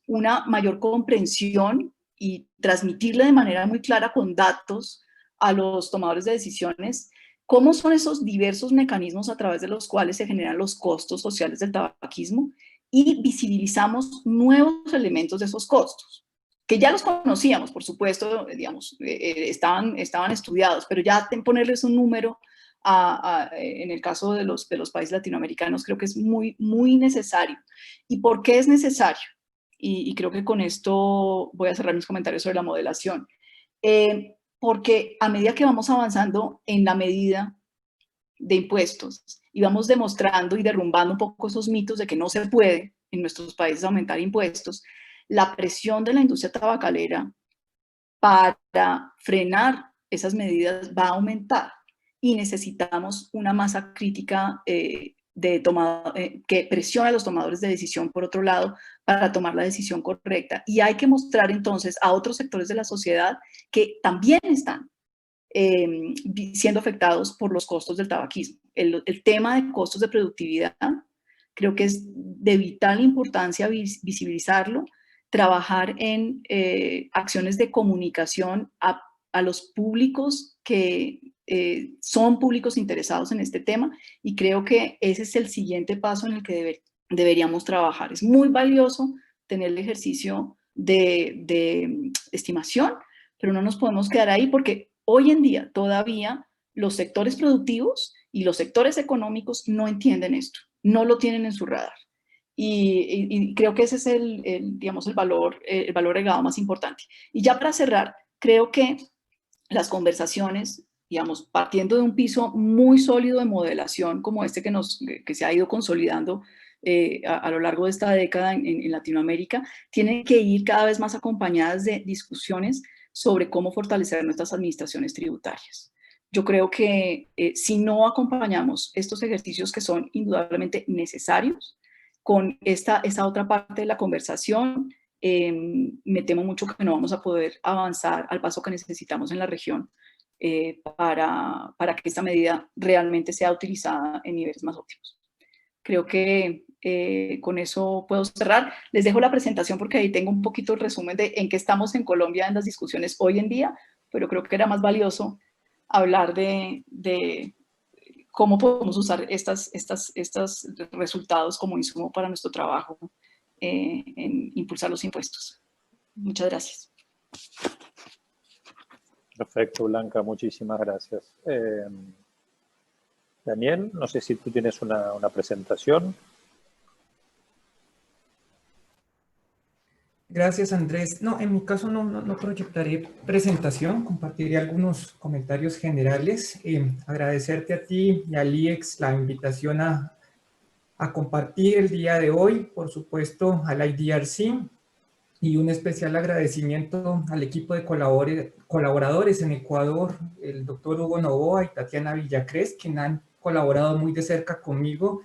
una mayor comprensión y transmitirle de manera muy clara con datos a los tomadores de decisiones cómo son esos diversos mecanismos a través de los cuales se generan los costos sociales del tabaquismo, y visibilizamos nuevos elementos de esos costos, que ya los conocíamos, por supuesto, digamos, estaban estudiados, pero ya ponerles un número en el caso de los países latinoamericanos creo que es muy, muy necesario. ¿Y por qué es necesario? Y creo que con esto voy a cerrar mis comentarios sobre la modelación. Porque a medida que vamos avanzando en la medida de impuestos y vamos demostrando y derrumbando un poco esos mitos de que no se puede en nuestros países aumentar impuestos, la presión de la industria tabacalera para frenar esas medidas va a aumentar y necesitamos una masa crítica que presione a los tomadores de decisión, por otro lado, para tomar la decisión correcta. Y hay que mostrar entonces a otros sectores de la sociedad que también están siendo afectados por los costos del tabaquismo. El tema de costos de productividad creo que es de vital importancia visibilizarlo, trabajar en acciones de comunicación a los públicos que son públicos interesados en este tema, y creo que ese es el siguiente paso en el que deberíamos trabajar. Es muy valioso tener el ejercicio de estimación, pero no nos podemos quedar ahí, porque hoy en día todavía los sectores productivos y los sectores económicos no entienden esto, no lo tienen en su radar. Y creo que ese es digamos, el valor agregado más importante. Y ya para cerrar, creo que las conversaciones, digamos, partiendo de un piso muy sólido de modelación como este que se ha ido consolidando a lo largo de esta década en Latinoamérica, tienen que ir cada vez más acompañadas de discusiones sobre cómo fortalecer nuestras administraciones tributarias. Yo creo que si no acompañamos estos ejercicios, que son indudablemente necesarios, con esta otra parte de la conversación, me temo mucho que no vamos a poder avanzar al paso que necesitamos en la región para que esta medida realmente sea utilizada en niveles más óptimos. creo que con eso puedo cerrar. Les dejo la presentación porque ahí tengo un poquito el resumen de en qué estamos en Colombia en las discusiones hoy en día, pero creo que era más valioso hablar de cómo podemos usar estos resultados como insumo para nuestro trabajo en impulsar los impuestos. Muchas gracias. Perfecto, Blanca, muchísimas gracias. Daniel, no sé si tú tienes una presentación. Gracias, Andrés. No, en mi caso no proyectaré presentación, compartiré algunos comentarios generales. Agradecerte a ti y a LIEX la invitación a compartir el día de hoy, por supuesto, al IDRC, y un especial agradecimiento al equipo de colaboradores en Ecuador, el doctor Hugo Novoa y Tatiana Villacrés, quienes han colaborado muy de cerca conmigo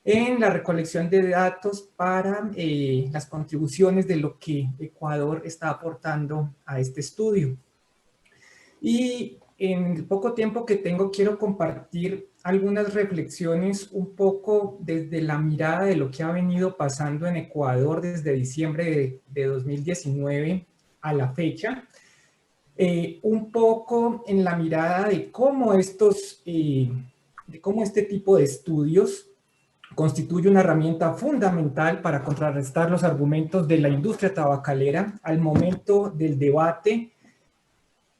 en la recolección de datos para las contribuciones de lo que Ecuador está aportando a este estudio. Y en el poco tiempo que tengo, quiero compartir algunas reflexiones un poco desde la mirada de lo que ha venido pasando en Ecuador desde diciembre de 2019 a la fecha. Un poco en la mirada de cómo este tipo de estudios constituye una herramienta fundamental para contrarrestar los argumentos de la industria tabacalera al momento del debate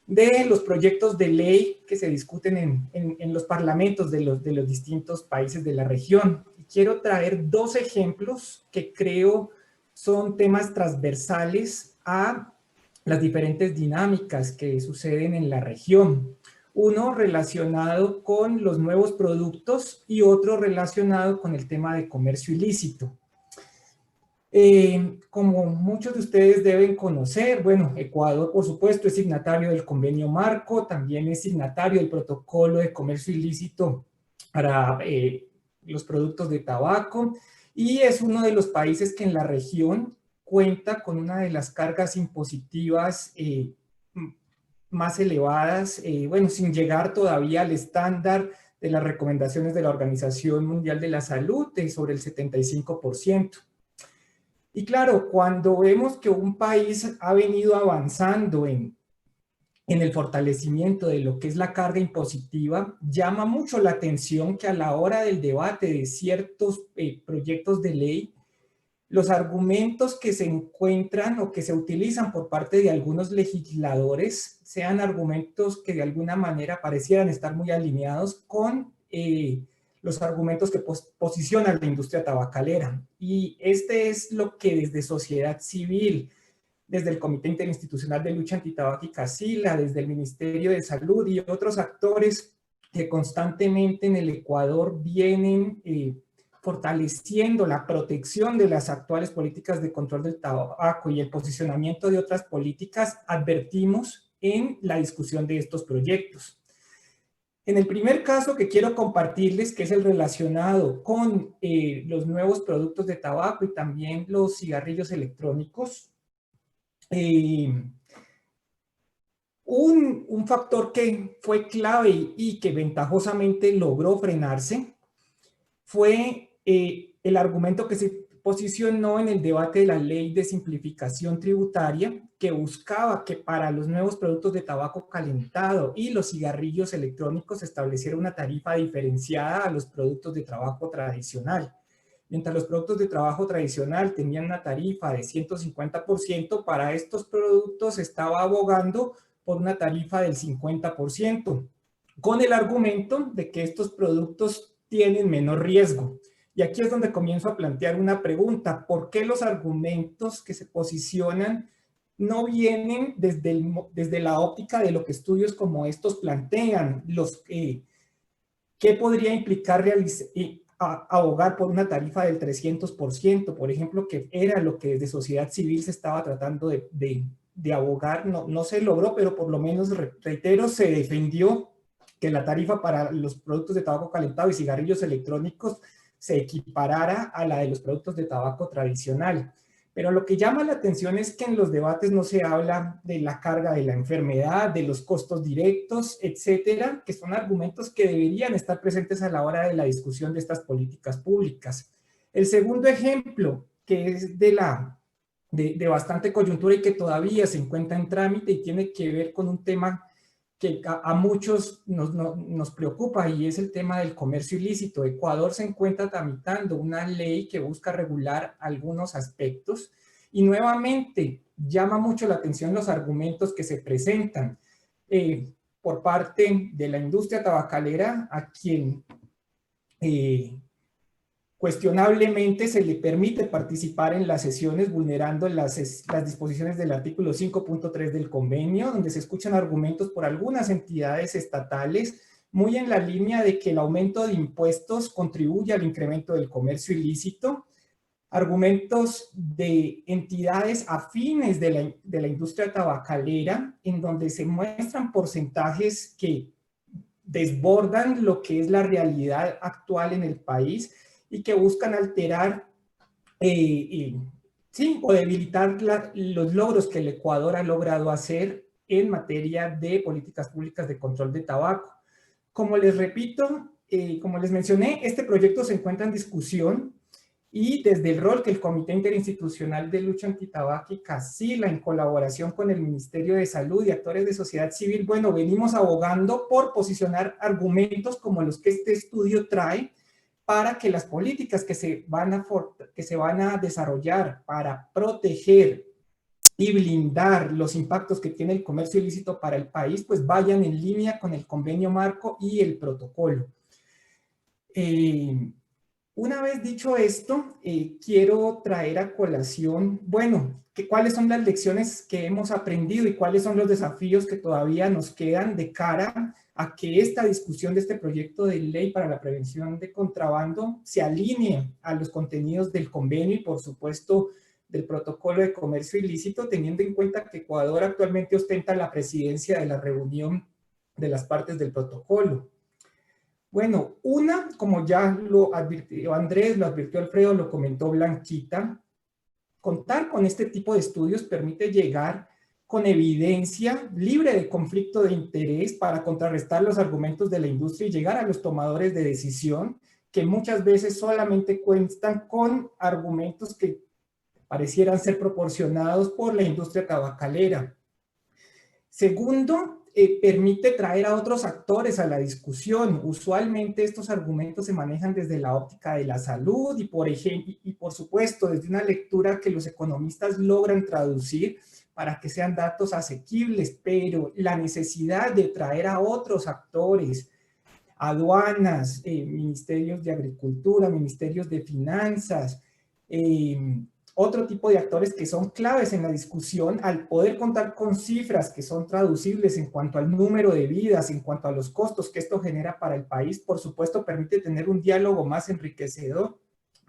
de los proyectos de ley que se discuten en los parlamentos de los distintos países de la región. Y quiero traer dos ejemplos que creo son temas transversales a las diferentes dinámicas que suceden en la región. Uno relacionado con los nuevos productos y otro relacionado con el tema de comercio ilícito. Como muchos de ustedes deben conocer, bueno, Ecuador, por supuesto, es signatario del convenio marco, también es signatario del protocolo de comercio ilícito para los productos de tabaco, y es uno de los países que en la región cuenta con una de las cargas impositivas más elevadas, bueno, sin llegar todavía al estándar de las recomendaciones de la Organización Mundial de la Salud, de sobre el 75%. Y claro, cuando vemos que un país ha venido avanzando en el fortalecimiento de lo que es la carga impositiva, llama mucho la atención que a la hora del debate de ciertos proyectos de ley, los argumentos que se encuentran o que se utilizan por parte de algunos legisladores sean argumentos que de alguna manera parecieran estar muy alineados con los argumentos que posiciona la industria tabacalera. Y este es lo que desde sociedad civil, desde el Comité Interinstitucional de Lucha Antitabáquica SILA, desde el Ministerio de Salud y otros actores que constantemente en el Ecuador vienen fortaleciendo la protección de las actuales políticas de control del tabaco y el posicionamiento de otras políticas, advertimos en la discusión de estos proyectos. En el primer caso que quiero compartirles, que es el relacionado con los nuevos productos de tabaco y también los cigarrillos electrónicos, un factor que fue clave y que ventajosamente logró frenarse fue el argumento que se posicionó en el debate de la ley de simplificación tributaria, que buscaba que para los nuevos productos de tabaco calentado y los cigarrillos electrónicos se estableciera una tarifa diferenciada a los productos de tabaco tradicional. Mientras los productos de trabajo tradicional tenían una tarifa de 150%, para estos productos estaba abogando por una tarifa del 50%, con el argumento de que estos productos tienen menor riesgo. Y aquí es donde comienzo a plantear una pregunta: ¿por qué los argumentos que se posicionan no vienen desde la óptica de lo que estudios como estos plantean? ¿Qué podría implicar abogar por una tarifa del 300%, por ejemplo, que era lo que desde sociedad civil se estaba tratando de abogar? No se logró, pero por lo menos, reitero, se defendió que la tarifa para los productos de tabaco calentado y cigarrillos electrónicos se equiparara a la de los productos de tabaco tradicional. Pero lo que llama la atención es que en los debates no se habla de la carga de la enfermedad, de los costos directos, etcétera, que son argumentos que deberían estar presentes a la hora de la discusión de estas políticas públicas. El segundo ejemplo, que es de bastante coyuntura y que todavía se encuentra en trámite y tiene que ver con un tema que a muchos nos preocupa, y es el tema del comercio ilícito. Ecuador se encuentra tramitando una ley que busca regular algunos aspectos, y nuevamente llama mucho la atención los argumentos que se presentan por parte de la industria tabacalera, a quien cuestionablemente se le permite participar en las sesiones vulnerando las disposiciones del artículo 5.3 del convenio, donde se escuchan argumentos por algunas entidades estatales muy en la línea de que el aumento de impuestos contribuye al incremento del comercio ilícito, argumentos de entidades afines de la industria tabacalera, en donde se muestran porcentajes que desbordan lo que es la realidad actual en el país, y que buscan alterar o debilitar los logros que el Ecuador ha logrado hacer en materia de políticas públicas de control de tabaco. Como les repito, como les mencioné, este proyecto se encuentra en discusión, y desde el rol que el Comité Interinstitucional de Lucha Antitabáquica, CILA, en colaboración con el Ministerio de Salud y actores de sociedad civil, bueno, venimos abogando por posicionar argumentos como los que este estudio trae, para que las políticas que se van a desarrollar para proteger y blindar los impactos que tiene el comercio ilícito para el país, pues vayan en línea con el convenio marco y el protocolo. Una vez dicho esto, quiero traer a colación, bueno, cuáles son las lecciones que hemos aprendido y cuáles son los desafíos que todavía nos quedan de cara a que esta discusión de este proyecto de ley para la prevención de contrabando se alinee a los contenidos del convenio y, por supuesto, del protocolo de comercio ilícito, teniendo en cuenta que Ecuador actualmente ostenta la presidencia de la reunión de las partes del protocolo. Bueno, como ya lo advirtió Andrés, lo advirtió Alfredo, lo comentó Blanquita, contar con este tipo de estudios permite llegar con evidencia libre de conflicto de interés para contrarrestar los argumentos de la industria y llegar a los tomadores de decisión, que muchas veces solamente cuentan con argumentos que parecieran ser proporcionados por la industria tabacalera. Segundo, permite traer a otros actores a la discusión. Usualmente estos argumentos se manejan desde la óptica de la salud y por supuesto desde una lectura que los economistas logran traducir para que sean datos asequibles, pero la necesidad de traer a otros actores, aduanas, ministerios de agricultura, ministerios de finanzas, otro tipo de actores que son claves en la discusión, al poder contar con cifras que son traducibles en cuanto al número de vidas, en cuanto a los costos que esto genera para el país, por supuesto permite tener un diálogo más enriquecedor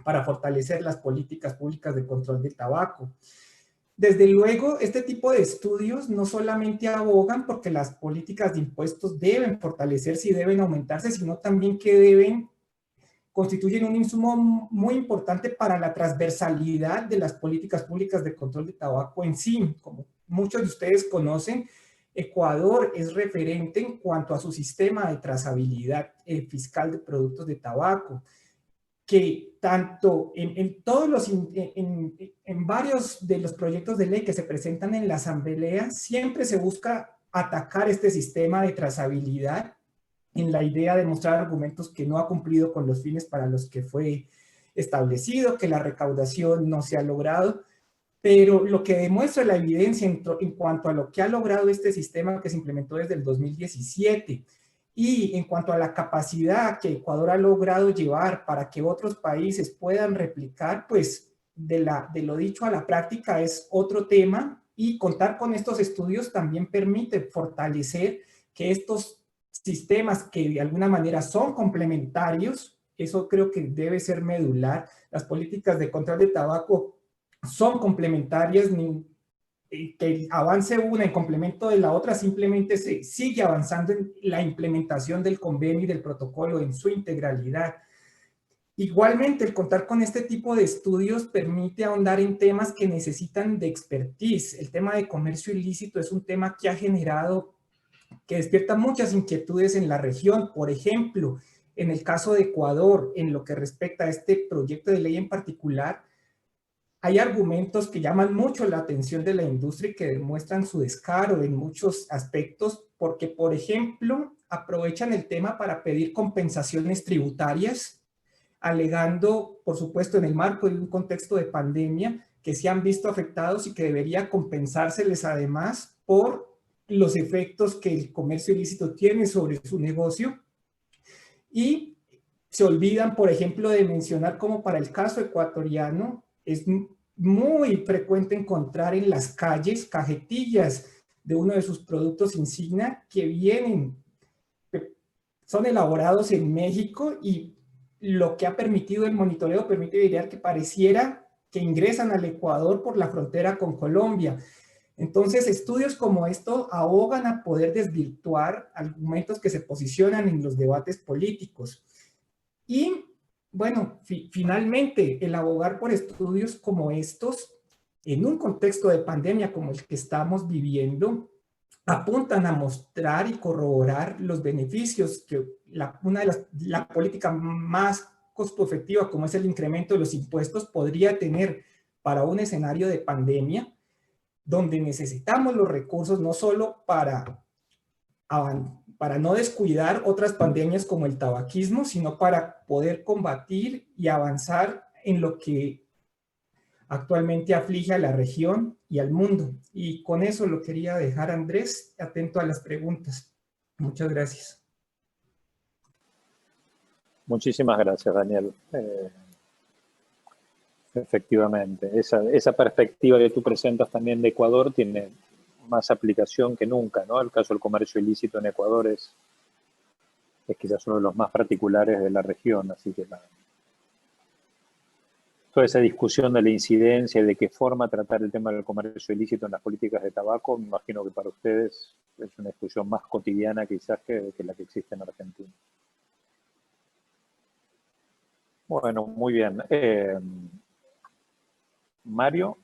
para fortalecer las políticas públicas de control del tabaco. Desde luego, este tipo de estudios no solamente abogan porque las políticas de impuestos deben fortalecerse y deben aumentarse, sino también que constituyen un insumo muy importante para la transversalidad de las políticas públicas de control de tabaco en sí. Como muchos de ustedes conocen, Ecuador es referente en cuanto a su sistema de trazabilidad fiscal de productos de tabaco, que tanto en varios de los proyectos de ley que se presentan en la Asamblea, siempre se busca atacar este sistema de trazabilidad en la idea de mostrar argumentos que no ha cumplido con los fines para los que fue establecido, que la recaudación no se ha logrado, pero lo que demuestra la evidencia en cuanto a lo que ha logrado este sistema que se implementó desde el 2017, y en cuanto a la capacidad que Ecuador ha logrado llevar para que otros países puedan replicar, pues de lo dicho a la práctica es otro tema, y contar con estos estudios también permite fortalecer que estos sistemas que de alguna manera son complementarios, eso creo que debe ser medular. Las políticas de control de tabaco son complementarias, que avance una en complemento de la otra, simplemente se sigue avanzando en la implementación del convenio y del protocolo en su integralidad. Igualmente, el contar con este tipo de estudios permite ahondar en temas que necesitan de expertise. El tema de comercio ilícito es un tema que ha generado, que despierta muchas inquietudes en la región. Por ejemplo, en el caso de Ecuador, en lo que respecta a este proyecto de ley en particular, hay argumentos que llaman mucho la atención de la industria y que demuestran su descaro en muchos aspectos, porque, por ejemplo, aprovechan el tema para pedir compensaciones tributarias, alegando, por supuesto, en el marco de un contexto de pandemia, que se han visto afectados y que debería compensárseles además por los efectos que el comercio ilícito tiene sobre su negocio. Y se olvidan, por ejemplo, de mencionar como para el caso ecuatoriano, es muy frecuente encontrar en las calles cajetillas de uno de sus productos insignia que vienen, son elaborados en México, y lo que ha permitido el monitoreo permite evidenciar que pareciera que ingresan al Ecuador por la frontera con Colombia. Entonces, estudios como estos abogan a poder desvirtuar argumentos que se posicionan en los debates políticos. Y, bueno, finalmente, el abogar por estudios como estos, en un contexto de pandemia como el que estamos viviendo, apuntan a mostrar y corroborar los beneficios que la política más costo efectiva, como es el incremento de los impuestos, podría tener para un escenario de pandemia, donde necesitamos los recursos no solo para no descuidar otras pandemias como el tabaquismo, sino para poder combatir y avanzar en lo que actualmente aflige a la región y al mundo. Y con eso lo quería dejar, Andrés, atento a las preguntas. Muchas gracias. Muchísimas gracias, Daniel. Efectivamente, esa perspectiva que tú presentas también de Ecuador tiene más aplicación que nunca, ¿no? El caso del comercio ilícito en Ecuador es quizás uno de los más particulares de la región, así que toda esa discusión de la incidencia y de qué forma tratar el tema del comercio ilícito en las políticas de tabaco, me imagino que para ustedes es una discusión más cotidiana quizás que la que existe en Argentina. Bueno, muy bien. Mario,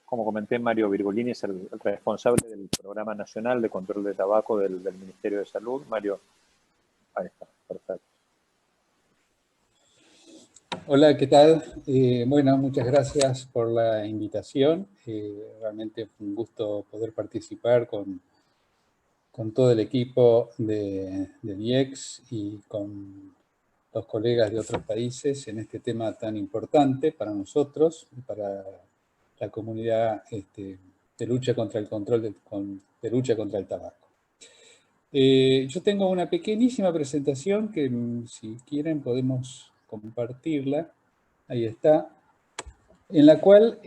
como comenté, Mario Virgolini es el responsable del Programa Nacional de Control de Tabaco del Ministerio de Salud. Mario, ahí está, perfecto. Hola, ¿qué tal? Bueno, muchas gracias por la invitación. Realmente fue un gusto poder participar con todo el equipo del IEX y con los colegas de otros países en este tema tan importante para nosotros y para la comunidad de lucha contra de lucha contra el tabaco. Yo tengo una pequeñísima presentación que, si quieren, podemos compartirla. Ahí está. En la cual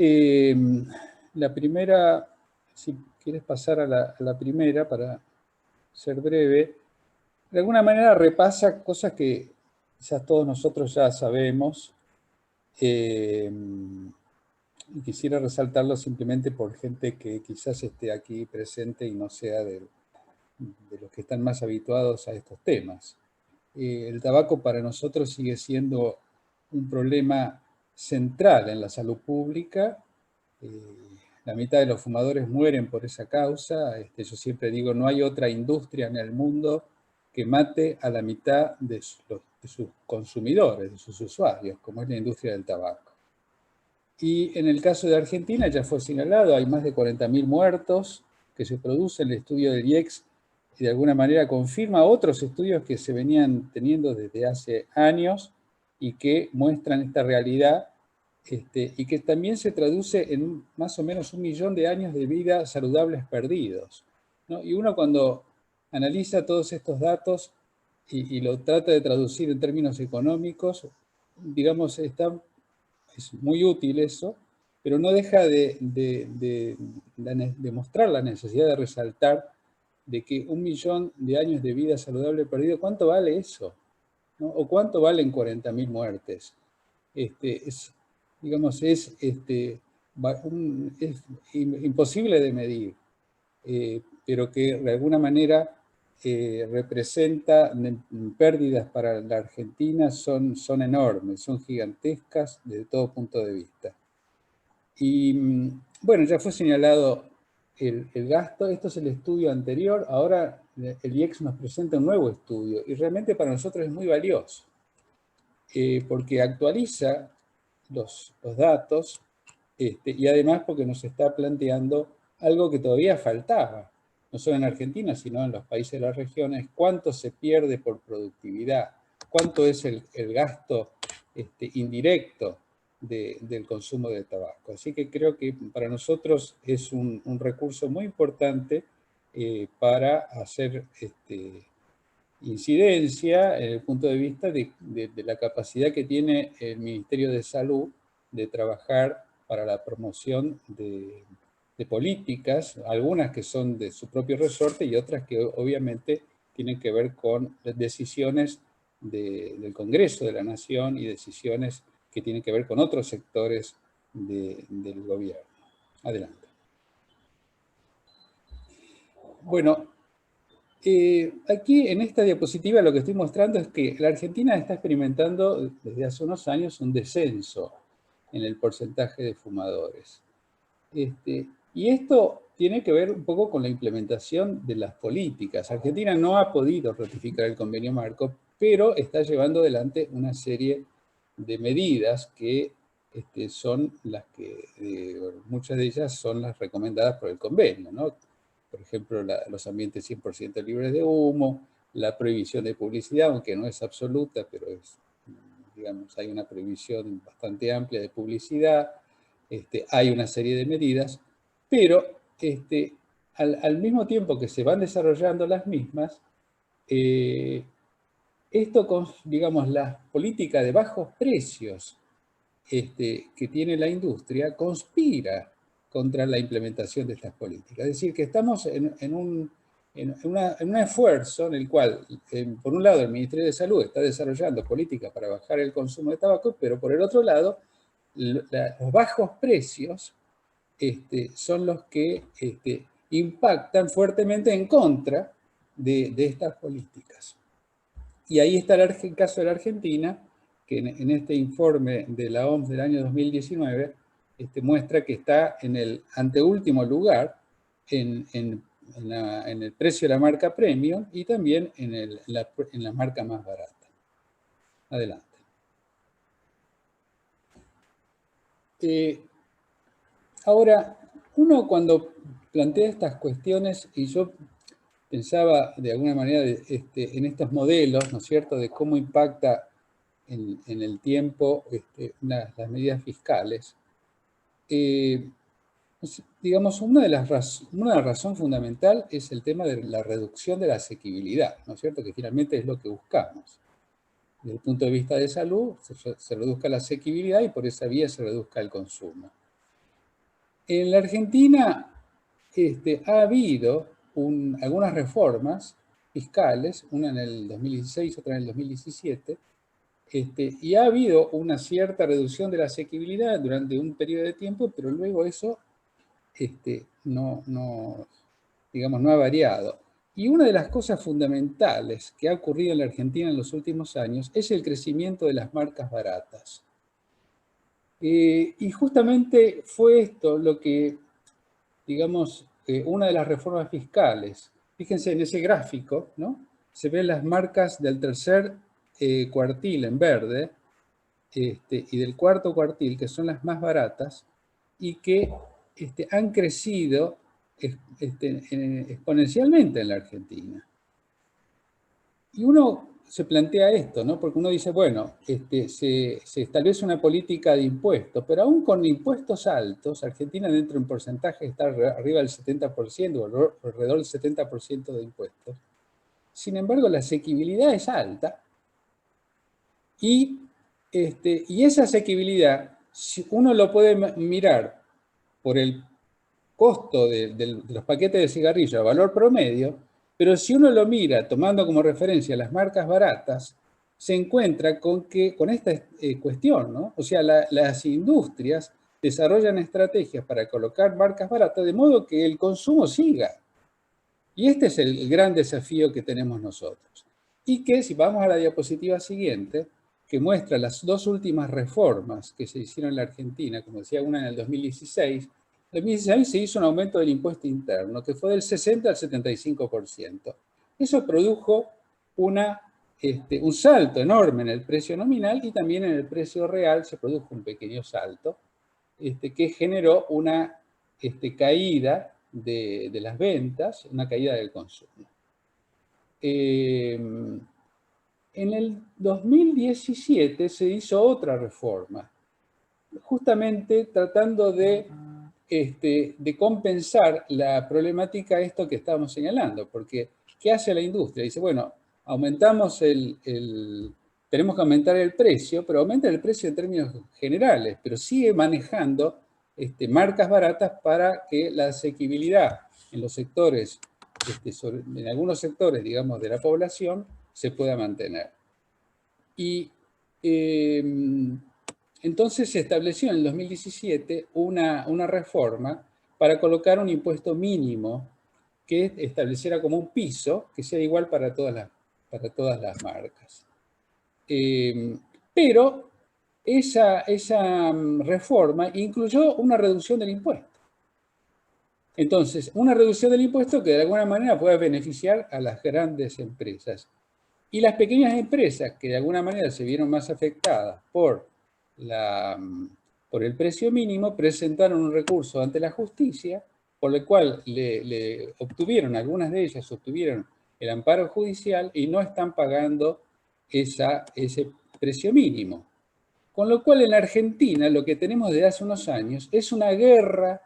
la primera, si quieres pasar a la primera para ser breve, de alguna manera repasa cosas que quizás todos nosotros ya sabemos, y quisiera resaltarlo simplemente por gente que quizás esté aquí presente y no sea de los que están más habituados a estos temas. El tabaco para nosotros sigue siendo un problema central en la salud pública. La mitad de los fumadores mueren por esa causa. Yo siempre digo, no hay otra industria en el mundo que mate a la mitad de sus consumidores, de sus usuarios, como es la industria del tabaco. Y en el caso de Argentina, ya fue señalado, hay más de 40.000 muertos que se producen. El estudio del IEX de alguna manera confirma otros estudios que se venían teniendo desde hace años y que muestran esta realidad, y que también se traduce en más o menos 1 millón de años de vida saludables perdidos, ¿no? Y uno, cuando analiza todos estos datos y lo trata de traducir en términos económicos, digamos, es muy útil eso, pero no deja de mostrar la necesidad de resaltar de que 1 millón de años de vida saludable perdido, ¿cuánto vale eso? ¿No? ¿O cuánto valen 40.000 muertes? Es imposible de medir, pero que de alguna manera representa pérdidas para la Argentina son enormes, son gigantescas desde todo punto de vista. Y bueno, ya fue señalado el gasto, esto es el estudio anterior, ahora el IEX nos presenta un nuevo estudio y realmente para nosotros es muy valioso, porque actualiza los datos y además porque nos está planteando algo que todavía faltaba, no solo en Argentina, sino en los países de la región, es cuánto se pierde por productividad, cuánto es el gasto indirecto del consumo de tabaco. Así que creo que para nosotros es un recurso muy importante para hacer incidencia en el punto de vista de la capacidad que tiene el Ministerio de Salud de trabajar para la promoción de políticas, algunas que son de su propio resorte y otras que obviamente tienen que ver con las decisiones del Congreso de la Nación y decisiones que tienen que ver con otros sectores del gobierno. Adelante. Bueno, aquí en esta diapositiva lo que estoy mostrando es que la Argentina está experimentando desde hace unos años un descenso en el porcentaje de fumadores. Y esto tiene que ver un poco con la implementación de las políticas. Argentina no ha podido ratificar el convenio marco, pero está llevando adelante una serie de medidas que son las que, muchas de ellas son las recomendadas por el convenio, ¿no? Por ejemplo, los ambientes 100% libres de humo, la prohibición de publicidad, aunque no es absoluta, pero es, digamos, hay una prohibición bastante amplia de publicidad, hay una serie de medidas, pero al mismo tiempo que se van desarrollando las mismas, esto con, digamos, la política de bajos precios que tiene la industria conspira contra la implementación de estas políticas. Es decir, que estamos en un esfuerzo en el cual, por un lado, el Ministerio de Salud está desarrollando políticas para bajar el consumo de tabaco, pero por el otro lado, los bajos precios son los que impactan fuertemente en contra de estas políticas. Y ahí está el caso de la Argentina, que en este informe de la OMS del año 2019 muestra que está en el anteúltimo lugar en el precio de la marca premium y también en la marca más barata. Adelante. Ahora, uno cuando plantea estas cuestiones, y yo pensaba de alguna manera en estos modelos, ¿no es cierto?, de cómo impacta en el tiempo las medidas fiscales. Digamos, una razón fundamental es el tema de la reducción de la asequibilidad, ¿no es cierto?, que finalmente es lo que buscamos. Desde el punto de vista de salud, se reduzca la asequibilidad y por esa vía se reduzca el consumo. En la Argentina ha habido algunas reformas fiscales, una en el 2016, otra en el 2017, y ha habido una cierta reducción de la asequibilidad durante un periodo de tiempo, pero luego eso no ha variado. Y una de las cosas fundamentales que ha ocurrido en la Argentina en los últimos años es el crecimiento de las marcas baratas. Y justamente fue esto lo que, digamos, una de las reformas fiscales. Fíjense en ese gráfico, ¿no? Se ven las marcas del tercer cuartil en verde y del cuarto cuartil, que son las más baratas y que han crecido exponencialmente en la Argentina. Y uno se plantea esto, ¿no? Porque uno dice, bueno, se establece una política de impuestos, pero aún con impuestos altos, Argentina dentro de un porcentaje está arriba del 70% o alrededor del 70% de impuestos. Sin embargo, la asequibilidad es alta y esa asequibilidad, uno lo puede mirar por el costo de los paquetes de cigarrillos a valor promedio, pero si uno lo mira tomando como referencia las marcas baratas, se encuentra con esta cuestión, ¿no? O sea, las industrias desarrollan estrategias para colocar marcas baratas de modo que el consumo siga. Y este es el gran desafío que tenemos nosotros. Y que, si vamos a la diapositiva siguiente, que muestra las dos últimas reformas que se hicieron en la Argentina, como decía, una en el 2016. En el 2016 se hizo un aumento del impuesto interno, que fue del 60 al 75%. Eso produjo un salto enorme en el precio nominal y también en el precio real se produjo un pequeño salto que generó una caída de las ventas, una caída del consumo. En el 2017 se hizo otra reforma, justamente tratando de compensar la problemática esto que estábamos señalando, porque ¿qué hace la industria? Dice, bueno, tenemos que aumentar el precio, pero aumenta el precio en términos generales, pero sigue manejando marcas baratas para que la asequibilidad en los sectores, en algunos sectores, digamos, de la población, se pueda mantener. Y entonces se estableció en el 2017 una reforma para colocar un impuesto mínimo que estableciera como un piso que sea igual para todas las marcas. Pero esa reforma incluyó una reducción del impuesto. Entonces, una reducción del impuesto que de alguna manera puede beneficiar a las grandes empresas. Y las pequeñas empresas que de alguna manera se vieron más afectadas por el precio mínimo, presentaron un recurso ante la justicia, por el cual algunas de ellas obtuvieron el amparo judicial y no están pagando ese precio mínimo. Con lo cual en la Argentina lo que tenemos desde hace unos años es una guerra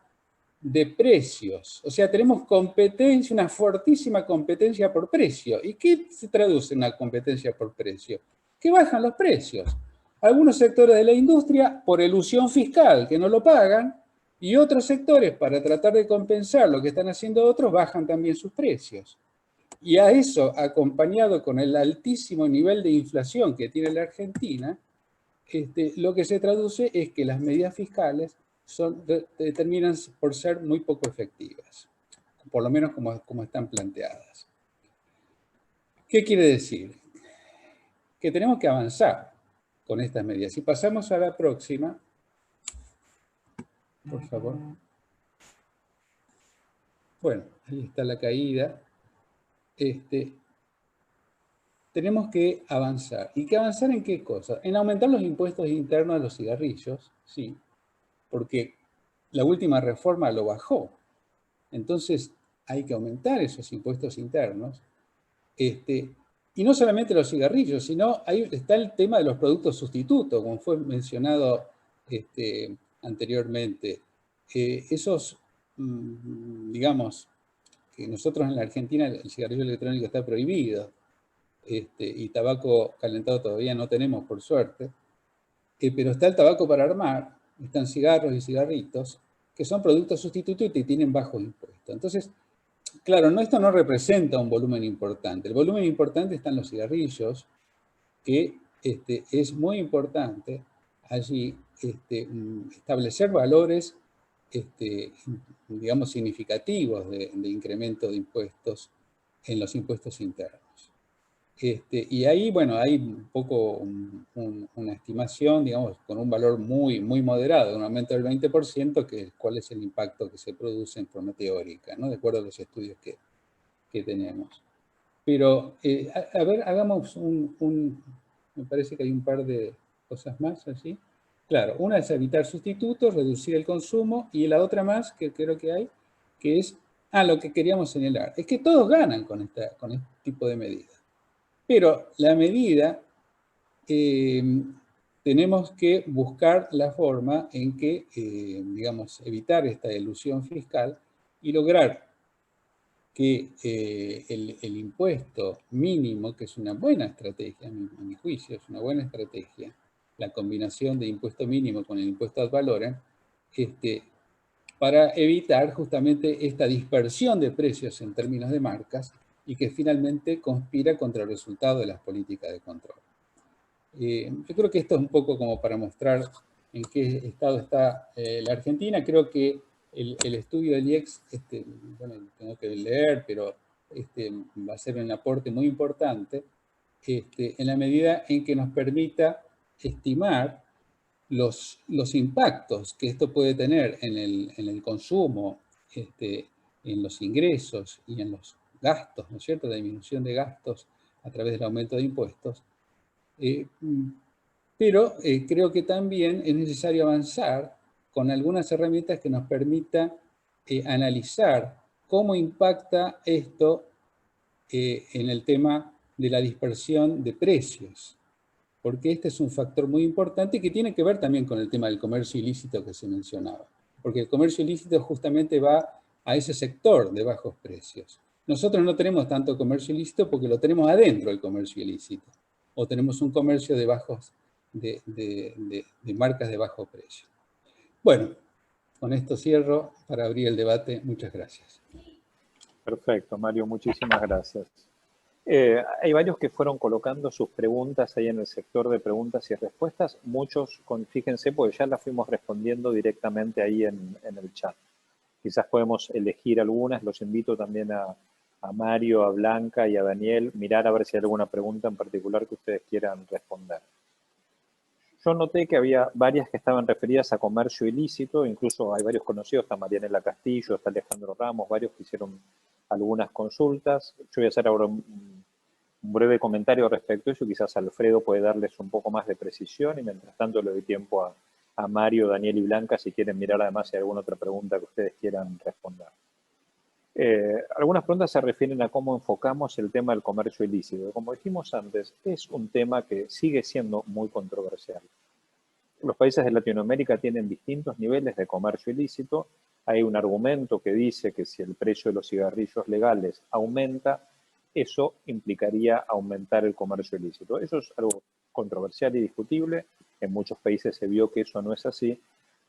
de precios. O sea, tenemos competencia, una fortísima competencia por precio. ¿Y qué se traduce en una competencia por precio? Que bajan los precios. Algunos sectores de la industria por elusión fiscal, que no lo pagan, y otros sectores, para tratar de compensar lo que están haciendo otros, bajan también sus precios. Y a eso, acompañado con el altísimo nivel de inflación que tiene la Argentina, lo que se traduce es que las medidas fiscales terminan por ser muy poco efectivas, por lo menos como están planteadas. ¿Qué quiere decir? Que tenemos que avanzar con estas medidas. Si pasamos a la próxima, por favor. Bueno, ahí está la caída. Tenemos que avanzar. ¿Y que avanzar en qué cosa? En aumentar los impuestos internos a los cigarrillos, sí, porque la última reforma lo bajó. Entonces hay que aumentar esos impuestos internos. Y no solamente los cigarrillos, sino ahí está el tema de los productos sustitutos, como fue mencionado anteriormente. Esos, digamos, que nosotros en la Argentina el cigarrillo electrónico está prohibido, y tabaco calentado todavía no tenemos, por suerte, pero está el tabaco para armar, están cigarros y cigarritos, que son productos sustitutos y tienen bajo impuesto. Entonces, claro, esto no representa un volumen importante. El volumen importante está en los cigarrillos, que es muy importante allí establecer valores, digamos, significativos de incremento de impuestos en los impuestos internos. Y ahí, bueno, hay un poco una estimación, digamos, con un valor muy, muy moderado, un aumento del 20%, cuál es el impacto que se produce en forma teórica, ¿no? De acuerdo a los estudios que tenemos. Pero, a ver, hagamos me parece que hay un par de cosas más allí. Claro, una es evitar sustitutos, reducir el consumo, y la otra más que creo que hay, que es, lo que queríamos señalar, es que todos ganan con este tipo de medidas. Pero la medida, tenemos que buscar la forma en que, digamos, evitar esta elusión fiscal y lograr que el impuesto mínimo, que es una buena estrategia, a mi juicio, es una buena estrategia, la combinación de impuesto mínimo con el impuesto ad valorem, para evitar justamente esta dispersión de precios en términos de marcas y que finalmente conspira contra el resultado de las políticas de control. Yo creo que esto es un poco como para mostrar en qué estado está la Argentina. Creo que el estudio del IEX, bueno, tengo que leer, pero va a ser un aporte muy importante, en la medida en que nos permita estimar los impactos que esto puede tener en el consumo, en los ingresos y en los gastos, ¿no es cierto?, la disminución de gastos a través del aumento de impuestos. Pero creo que también es necesario avanzar con algunas herramientas que nos permitan analizar cómo impacta esto en el tema de la dispersión de precios, porque este es un factor muy importante que tiene que ver también con el tema del comercio ilícito que se mencionaba, porque el comercio ilícito justamente va a ese sector de bajos precios. Nosotros no tenemos tanto comercio ilícito porque lo tenemos adentro del comercio ilícito, o tenemos un comercio de marcas de bajo precio. Bueno, con esto cierro para abrir el debate. Muchas gracias. Perfecto, Mario, muchísimas gracias. Hay varios que fueron colocando sus preguntas ahí en el sector de preguntas y respuestas. Muchos, fíjense, porque ya las fuimos respondiendo directamente ahí en el chat. Quizás podemos elegir algunas. Los invito también a Mario, a Blanca y a Daniel, mirar a ver si hay alguna pregunta en particular que ustedes quieran responder. Yo noté que había varias que estaban referidas a comercio ilícito, incluso hay varios conocidos, está Marianela Castillo, está Alejandro Ramos, varios que hicieron algunas consultas. Yo voy a hacer ahora un breve comentario respecto a eso, quizás Alfredo puede darles un poco más de precisión y mientras tanto le doy tiempo a Mario, Daniel y Blanca si quieren mirar además si hay alguna otra pregunta que ustedes quieran responder. Algunas preguntas se refieren a cómo enfocamos el tema del comercio ilícito. Como dijimos antes, es un tema que sigue siendo muy controversial. Los países de Latinoamérica tienen distintos niveles de comercio ilícito. Hay un argumento que dice que si el precio de los cigarrillos legales aumenta, eso implicaría aumentar el comercio ilícito. Eso es algo controversial y discutible. En muchos países se vio que eso no es así,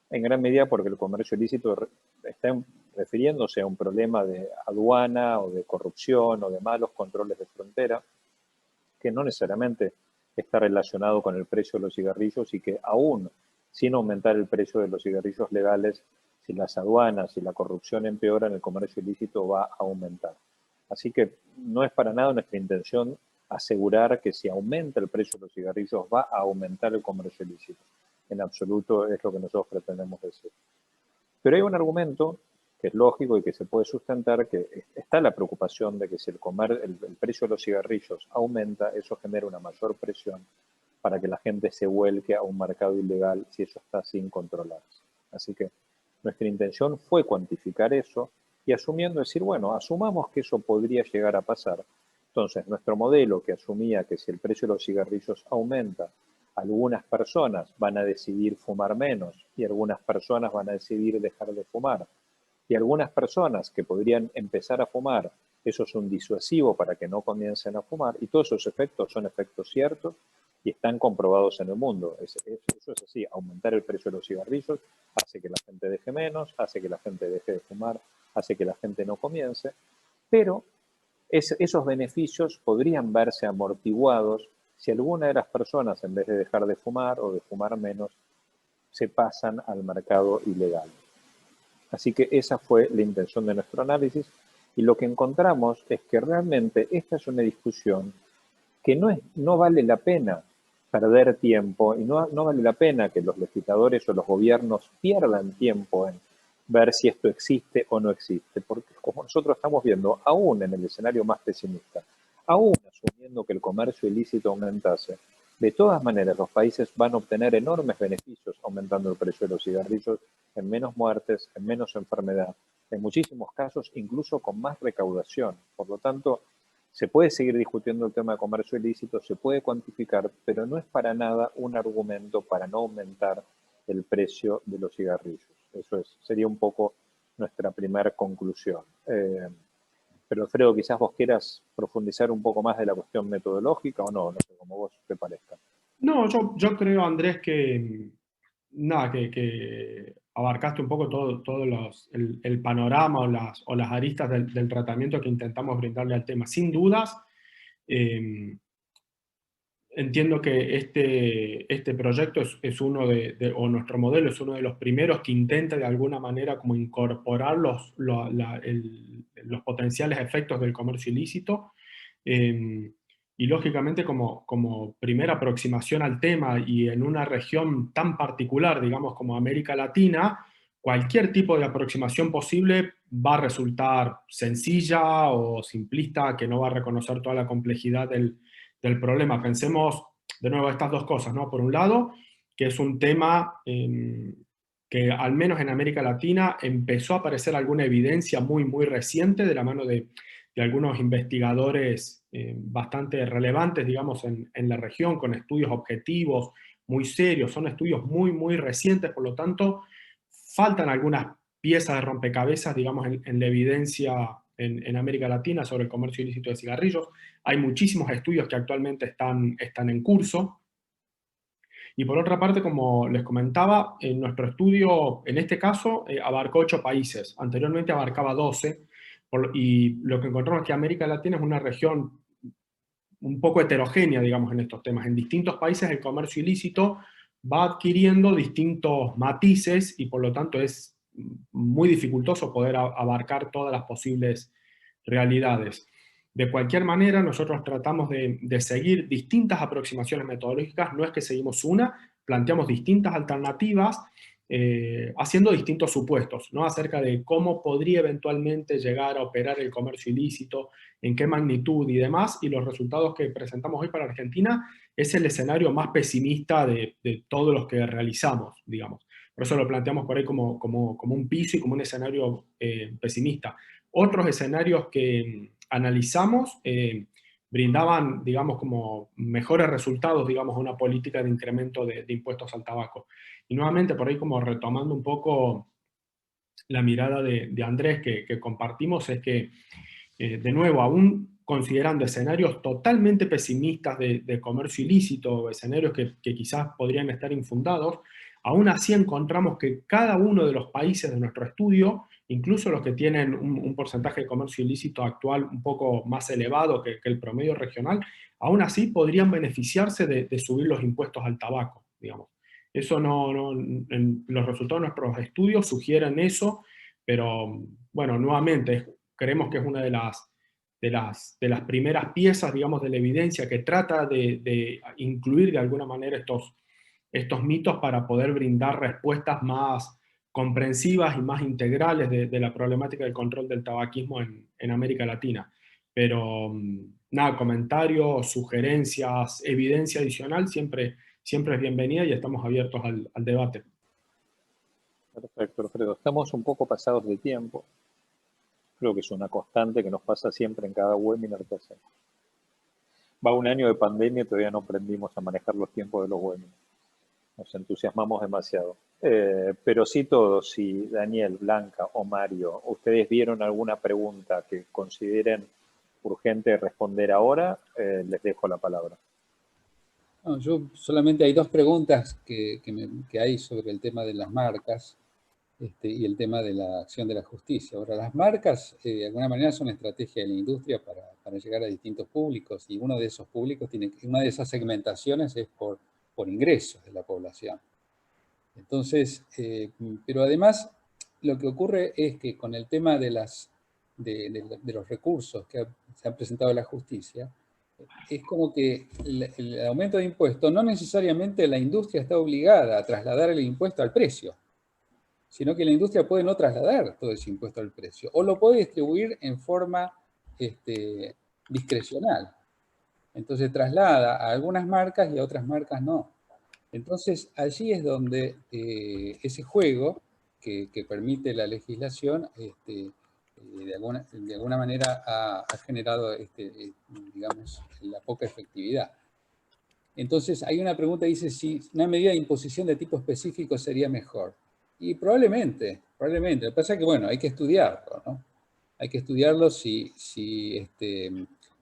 en gran medida porque el comercio ilícito está refiriéndose a un problema de aduana o de corrupción o de malos controles de frontera, que no necesariamente está relacionado con el precio de los cigarrillos y que aún sin aumentar el precio de los cigarrillos legales, si las aduanas y la corrupción empeoran, el comercio ilícito va a aumentar. Así que no es para nada nuestra intención asegurar que si aumenta el precio de los cigarrillos va a aumentar el comercio ilícito. En absoluto es lo que nosotros pretendemos decir. Pero hay un argumento que es lógico y que se puede sustentar, que está la preocupación de que si el precio de los cigarrillos aumenta, eso genera una mayor presión para que la gente se vuelque a un mercado ilegal si eso está sin controlarse. Así que nuestra intención fue cuantificar eso y asumiendo decir, bueno, asumamos que eso podría llegar a pasar. Entonces, nuestro modelo que asumía que si el precio de los cigarrillos aumenta, algunas personas van a decidir fumar menos y algunas personas van a decidir dejar de fumar. Y algunas personas que podrían empezar a fumar, eso es un disuasivo para que no comiencen a fumar. Y todos esos efectos son efectos ciertos y están comprobados en el mundo. Eso es así, aumentar el precio de los cigarrillos hace que la gente deje menos, hace que la gente deje de fumar, hace que la gente no comience. Pero esos beneficios podrían verse amortiguados si alguna de las personas, en vez de dejar de fumar o de fumar menos, se pasan al mercado ilegal. Así que esa fue la intención de nuestro análisis y lo que encontramos es que realmente esta es una discusión que no vale la pena perder tiempo y no vale la pena que los legisladores o los gobiernos pierdan tiempo en ver si esto existe o no existe, porque como nosotros estamos viendo, aún en el escenario más pesimista, aún asumiendo que el comercio ilícito aumentase, de todas maneras los países van a obtener enormes beneficios aumentando el precio de los cigarrillos, en menos muertes, en menos enfermedad, en muchísimos casos incluso con más recaudación. Por lo tanto, se puede seguir discutiendo el tema de comercio ilícito, se puede cuantificar, pero no es para nada un argumento para no aumentar el precio de los cigarrillos. Eso sería un poco nuestra primera conclusión. Pero Alfredo, quizás vos quieras profundizar un poco más de la cuestión metodológica o no sé, como vos te parezca. No, yo creo, Andrés, que abarcaste un poco todo el panorama o las aristas del tratamiento que intentamos brindarle al tema. Sin dudas, entiendo que este proyecto es uno o nuestro modelo es uno de los primeros que intenta de alguna manera como incorporar los potenciales efectos del comercio ilícito. Y lógicamente como primera aproximación al tema y en una región tan particular, digamos, como América Latina, cualquier tipo de aproximación posible va a resultar sencilla o simplista, que no va a reconocer toda la complejidad del problema. Pensemos de nuevo estas dos cosas, ¿no? Por un lado, que es un tema que al menos en América Latina empezó a aparecer alguna evidencia muy, muy reciente de la mano de algunos investigadores bastante relevantes, digamos, en la región, con estudios objetivos muy serios. Son estudios muy, muy recientes, por lo tanto, faltan algunas piezas de rompecabezas, digamos, en la evidencia en América Latina sobre el comercio ilícito de cigarrillos. Hay muchísimos estudios que actualmente están en curso. Y por otra parte, como les comentaba, nuestro estudio, en este caso, abarcó 8 países. Anteriormente abarcaba 12. Y lo que encontramos es que América Latina es una región un poco heterogénea, digamos, en estos temas. En distintos países el comercio ilícito va adquiriendo distintos matices y por lo tanto es muy dificultoso poder abarcar todas las posibles realidades. De cualquier manera, nosotros tratamos de seguir distintas aproximaciones metodológicas, no es que seguimos una, planteamos distintas alternativas, haciendo distintos supuestos, ¿no? Acerca de cómo podría eventualmente llegar a operar el comercio ilícito, en qué magnitud y demás, y los resultados que presentamos hoy para Argentina es el escenario más pesimista de todos los que realizamos, digamos. Por eso lo planteamos por ahí como un piso y como un escenario pesimista. Otros escenarios que analizamos brindaban, digamos, como mejores resultados, digamos, a una política de incremento de impuestos al tabaco. Y nuevamente, por ahí como retomando un poco la mirada de Andrés que compartimos, es que, de nuevo, aún considerando escenarios totalmente pesimistas de comercio ilícito, escenarios que quizás podrían estar infundados, aún así encontramos que cada uno de los países de nuestro estudio, incluso los que tienen un porcentaje de comercio ilícito actual un poco más elevado que el promedio regional, aún así podrían beneficiarse de subir los impuestos al tabaco, digamos. Eso los resultados de nuestros estudios sugieren eso, pero bueno, nuevamente, creemos que es una de las primeras piezas, digamos, de la evidencia que trata de incluir de alguna manera estos mitos para poder brindar respuestas más comprensivas y más integrales de la problemática del control del tabaquismo en América Latina. Pero nada, comentarios, sugerencias, evidencia adicional siempre es bienvenida y estamos abiertos al debate. Perfecto, Alfredo. Estamos un poco pasados de tiempo. Creo que es una constante que nos pasa siempre en cada webinar que hacemos. Va un año de pandemia y todavía no aprendimos a manejar los tiempos de los webinars. Nos entusiasmamos demasiado. Pero sí todos, si Daniel, Blanca o Mario, ustedes vieron alguna pregunta que consideren urgente responder ahora, les dejo la palabra. No, yo solamente hay 2 preguntas que hay sobre el tema de las marcas y el tema de la acción de la justicia. Ahora, las marcas de alguna manera son estrategia de la industria para llegar a distintos públicos y uno de esos públicos una de esas segmentaciones es por ingresos de la población. Entonces, pero además lo que ocurre es que con el tema de los recursos que se han presentado a la justicia, es como que el aumento de impuestos, no necesariamente la industria está obligada a trasladar el impuesto al precio, sino que la industria puede no trasladar todo ese impuesto al precio, o lo puede distribuir en forma discrecional. Entonces traslada a algunas marcas y a otras marcas no. Entonces allí es donde ese juego que permite la legislación de alguna manera ha generado, digamos, la poca efectividad. Entonces hay una pregunta que dice si una medida de imposición de tipo específico sería mejor. Y probablemente. Lo que pasa es que, bueno, hay que estudiarlo, ¿no? Hay que estudiarlo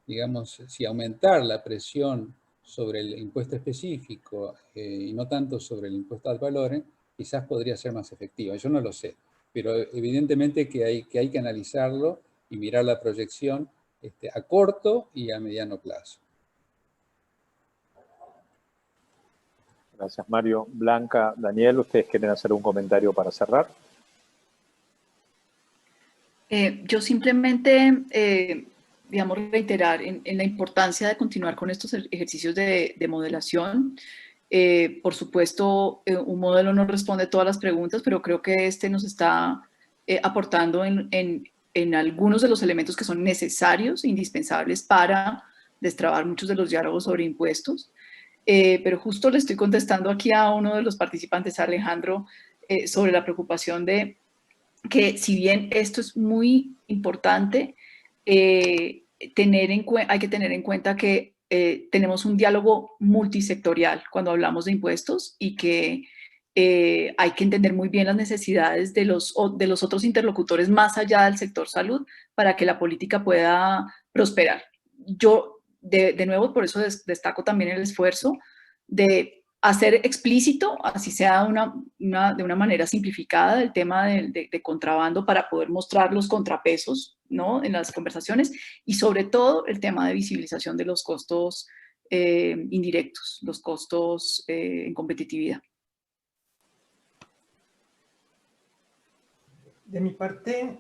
digamos, si aumentar la presión sobre el impuesto específico y no tanto sobre el impuesto al valor, quizás podría ser más efectiva. Yo no lo sé, pero evidentemente que hay que analizarlo y mirar la proyección a corto y a mediano plazo. Gracias, Mario. Blanca, Daniel, ¿ustedes quieren hacer un comentario para cerrar? Yo simplemente, digamos, reiterar en la importancia de continuar con estos ejercicios de modelación. Por supuesto, un modelo no responde a todas las preguntas, pero creo que este nos está aportando en algunos de los elementos que son necesarios e indispensables para destrabar muchos de los diálogos sobre impuestos. Pero justo le estoy contestando aquí a uno de los participantes, Alejandro, sobre la preocupación de que si bien esto es muy importante, hay que tener en cuenta que tenemos un diálogo multisectorial cuando hablamos de impuestos y que hay que entender muy bien las necesidades de los otros interlocutores más allá del sector salud para que la política pueda prosperar. Yo, de nuevo, por eso destaco también el esfuerzo de hacer explícito, así sea de una manera simplificada, el tema de contrabando para poder mostrar los contrapesos, ¿no?, en las conversaciones, y sobre todo el tema de visibilización de los costos indirectos, los costos en competitividad. De mi parte,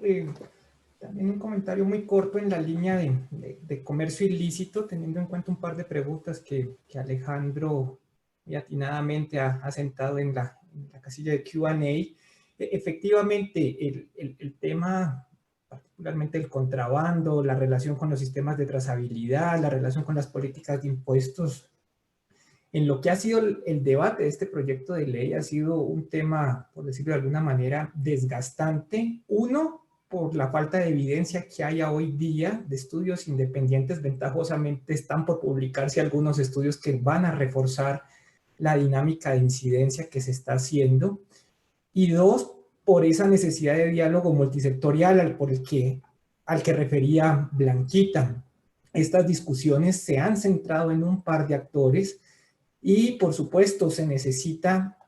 también un comentario muy corto en la línea de comercio ilícito, teniendo en cuenta un par de preguntas que Alejandro muy atinadamente ha sentado en la casilla de Q&A. Efectivamente, el tema, particularmente el contrabando, la relación con los sistemas de trazabilidad, la relación con las políticas de impuestos, en lo que ha sido el debate de este proyecto de ley ha sido un tema, por decirlo de alguna manera, desgastante. Uno, por la falta de evidencia que hay hoy día de estudios independientes. Ventajosamente están por publicarse algunos estudios que van a reforzar la dinámica de incidencia que se está haciendo. Y dos, por esa necesidad de diálogo multisectorial al que refería Blanquita. Estas discusiones se han centrado en un par de actores y, por supuesto, se necesita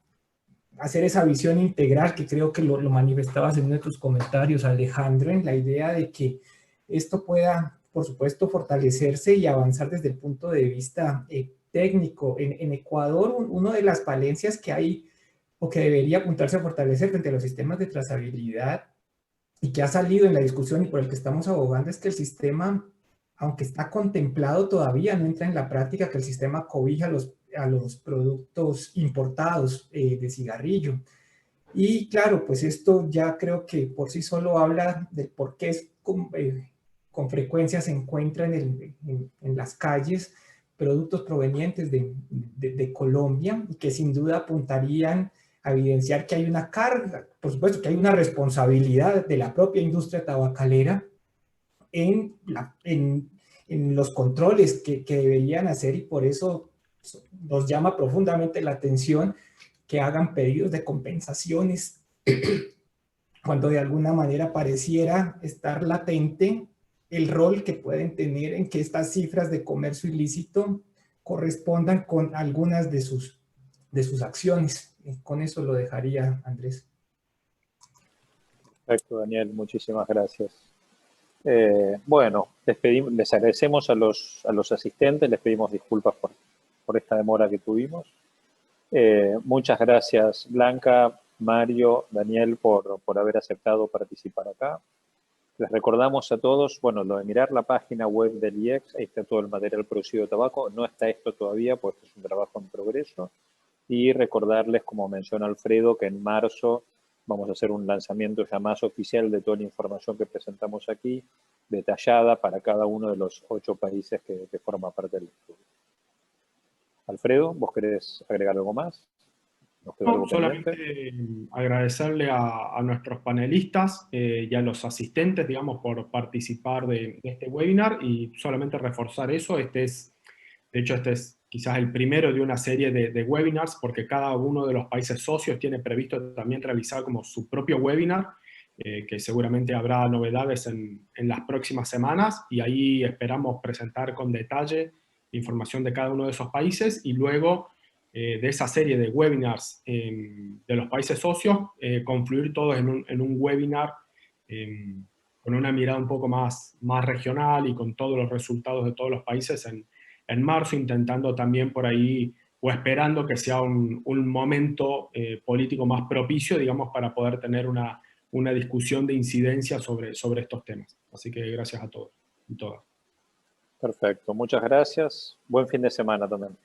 hacer esa visión integral que creo que lo manifestabas en uno de tus comentarios, Alejandro, en la idea de que esto pueda, por supuesto, fortalecerse y avanzar desde el punto de vista técnico. En Ecuador, una de las falencias que hay o que debería apuntarse a fortalecer frente a los sistemas de trazabilidad y que ha salido en la discusión y por el que estamos abogando es que el sistema, aunque está contemplado, todavía no entra en la práctica, que el sistema cobija a los productos importados de cigarrillo. Y claro, pues esto ya creo que por sí solo habla del por qué con frecuencia se encuentran en las calles productos provenientes de Colombia y que sin duda apuntarían a evidenciar que hay una carga, por supuesto que hay una responsabilidad de la propia industria tabacalera en los controles que deberían hacer, y por eso nos llama profundamente la atención que hagan pedidos de compensaciones cuando de alguna manera pareciera estar latente el rol que pueden tener en que estas cifras de comercio ilícito correspondan con algunas de sus acciones. Con eso lo dejaría, Andrés. Perfecto, Daniel, muchísimas gracias. Bueno, les agradecemos a los asistentes, les pedimos disculpas por esta demora que tuvimos. Muchas gracias, Blanca, Mario, Daniel, por haber aceptado participar acá. Les recordamos a todos, bueno, lo de mirar la página web del IEX, ahí está todo el material producido de tabaco. No está esto todavía, pues es un trabajo en progreso. Y recordarles, como menciona Alfredo, que en marzo vamos a hacer un lanzamiento ya más oficial de toda la información que presentamos aquí, detallada para cada uno de los 8 países que forman parte del estudio. Alfredo, ¿vos querés agregar algo más? No, solamente agradecerle a nuestros panelistas y a los asistentes, digamos, por participar de este webinar, y solamente reforzar eso. De hecho, este es quizás el primero de una serie de webinars, porque cada uno de los países socios tiene previsto también realizar como su propio webinar, que seguramente habrá novedades en las próximas semanas, y ahí esperamos presentar con detalle información de cada uno de esos países, y luego de esa serie de webinars de los países socios, confluir todos en un webinar con una mirada un poco más regional y con todos los resultados de todos los países en marzo, intentando también por ahí o esperando que sea un momento político más propicio, digamos, para poder tener una discusión de incidencia sobre estos temas. Así que gracias a todos y todas. Perfecto, muchas gracias. Buen fin de semana también.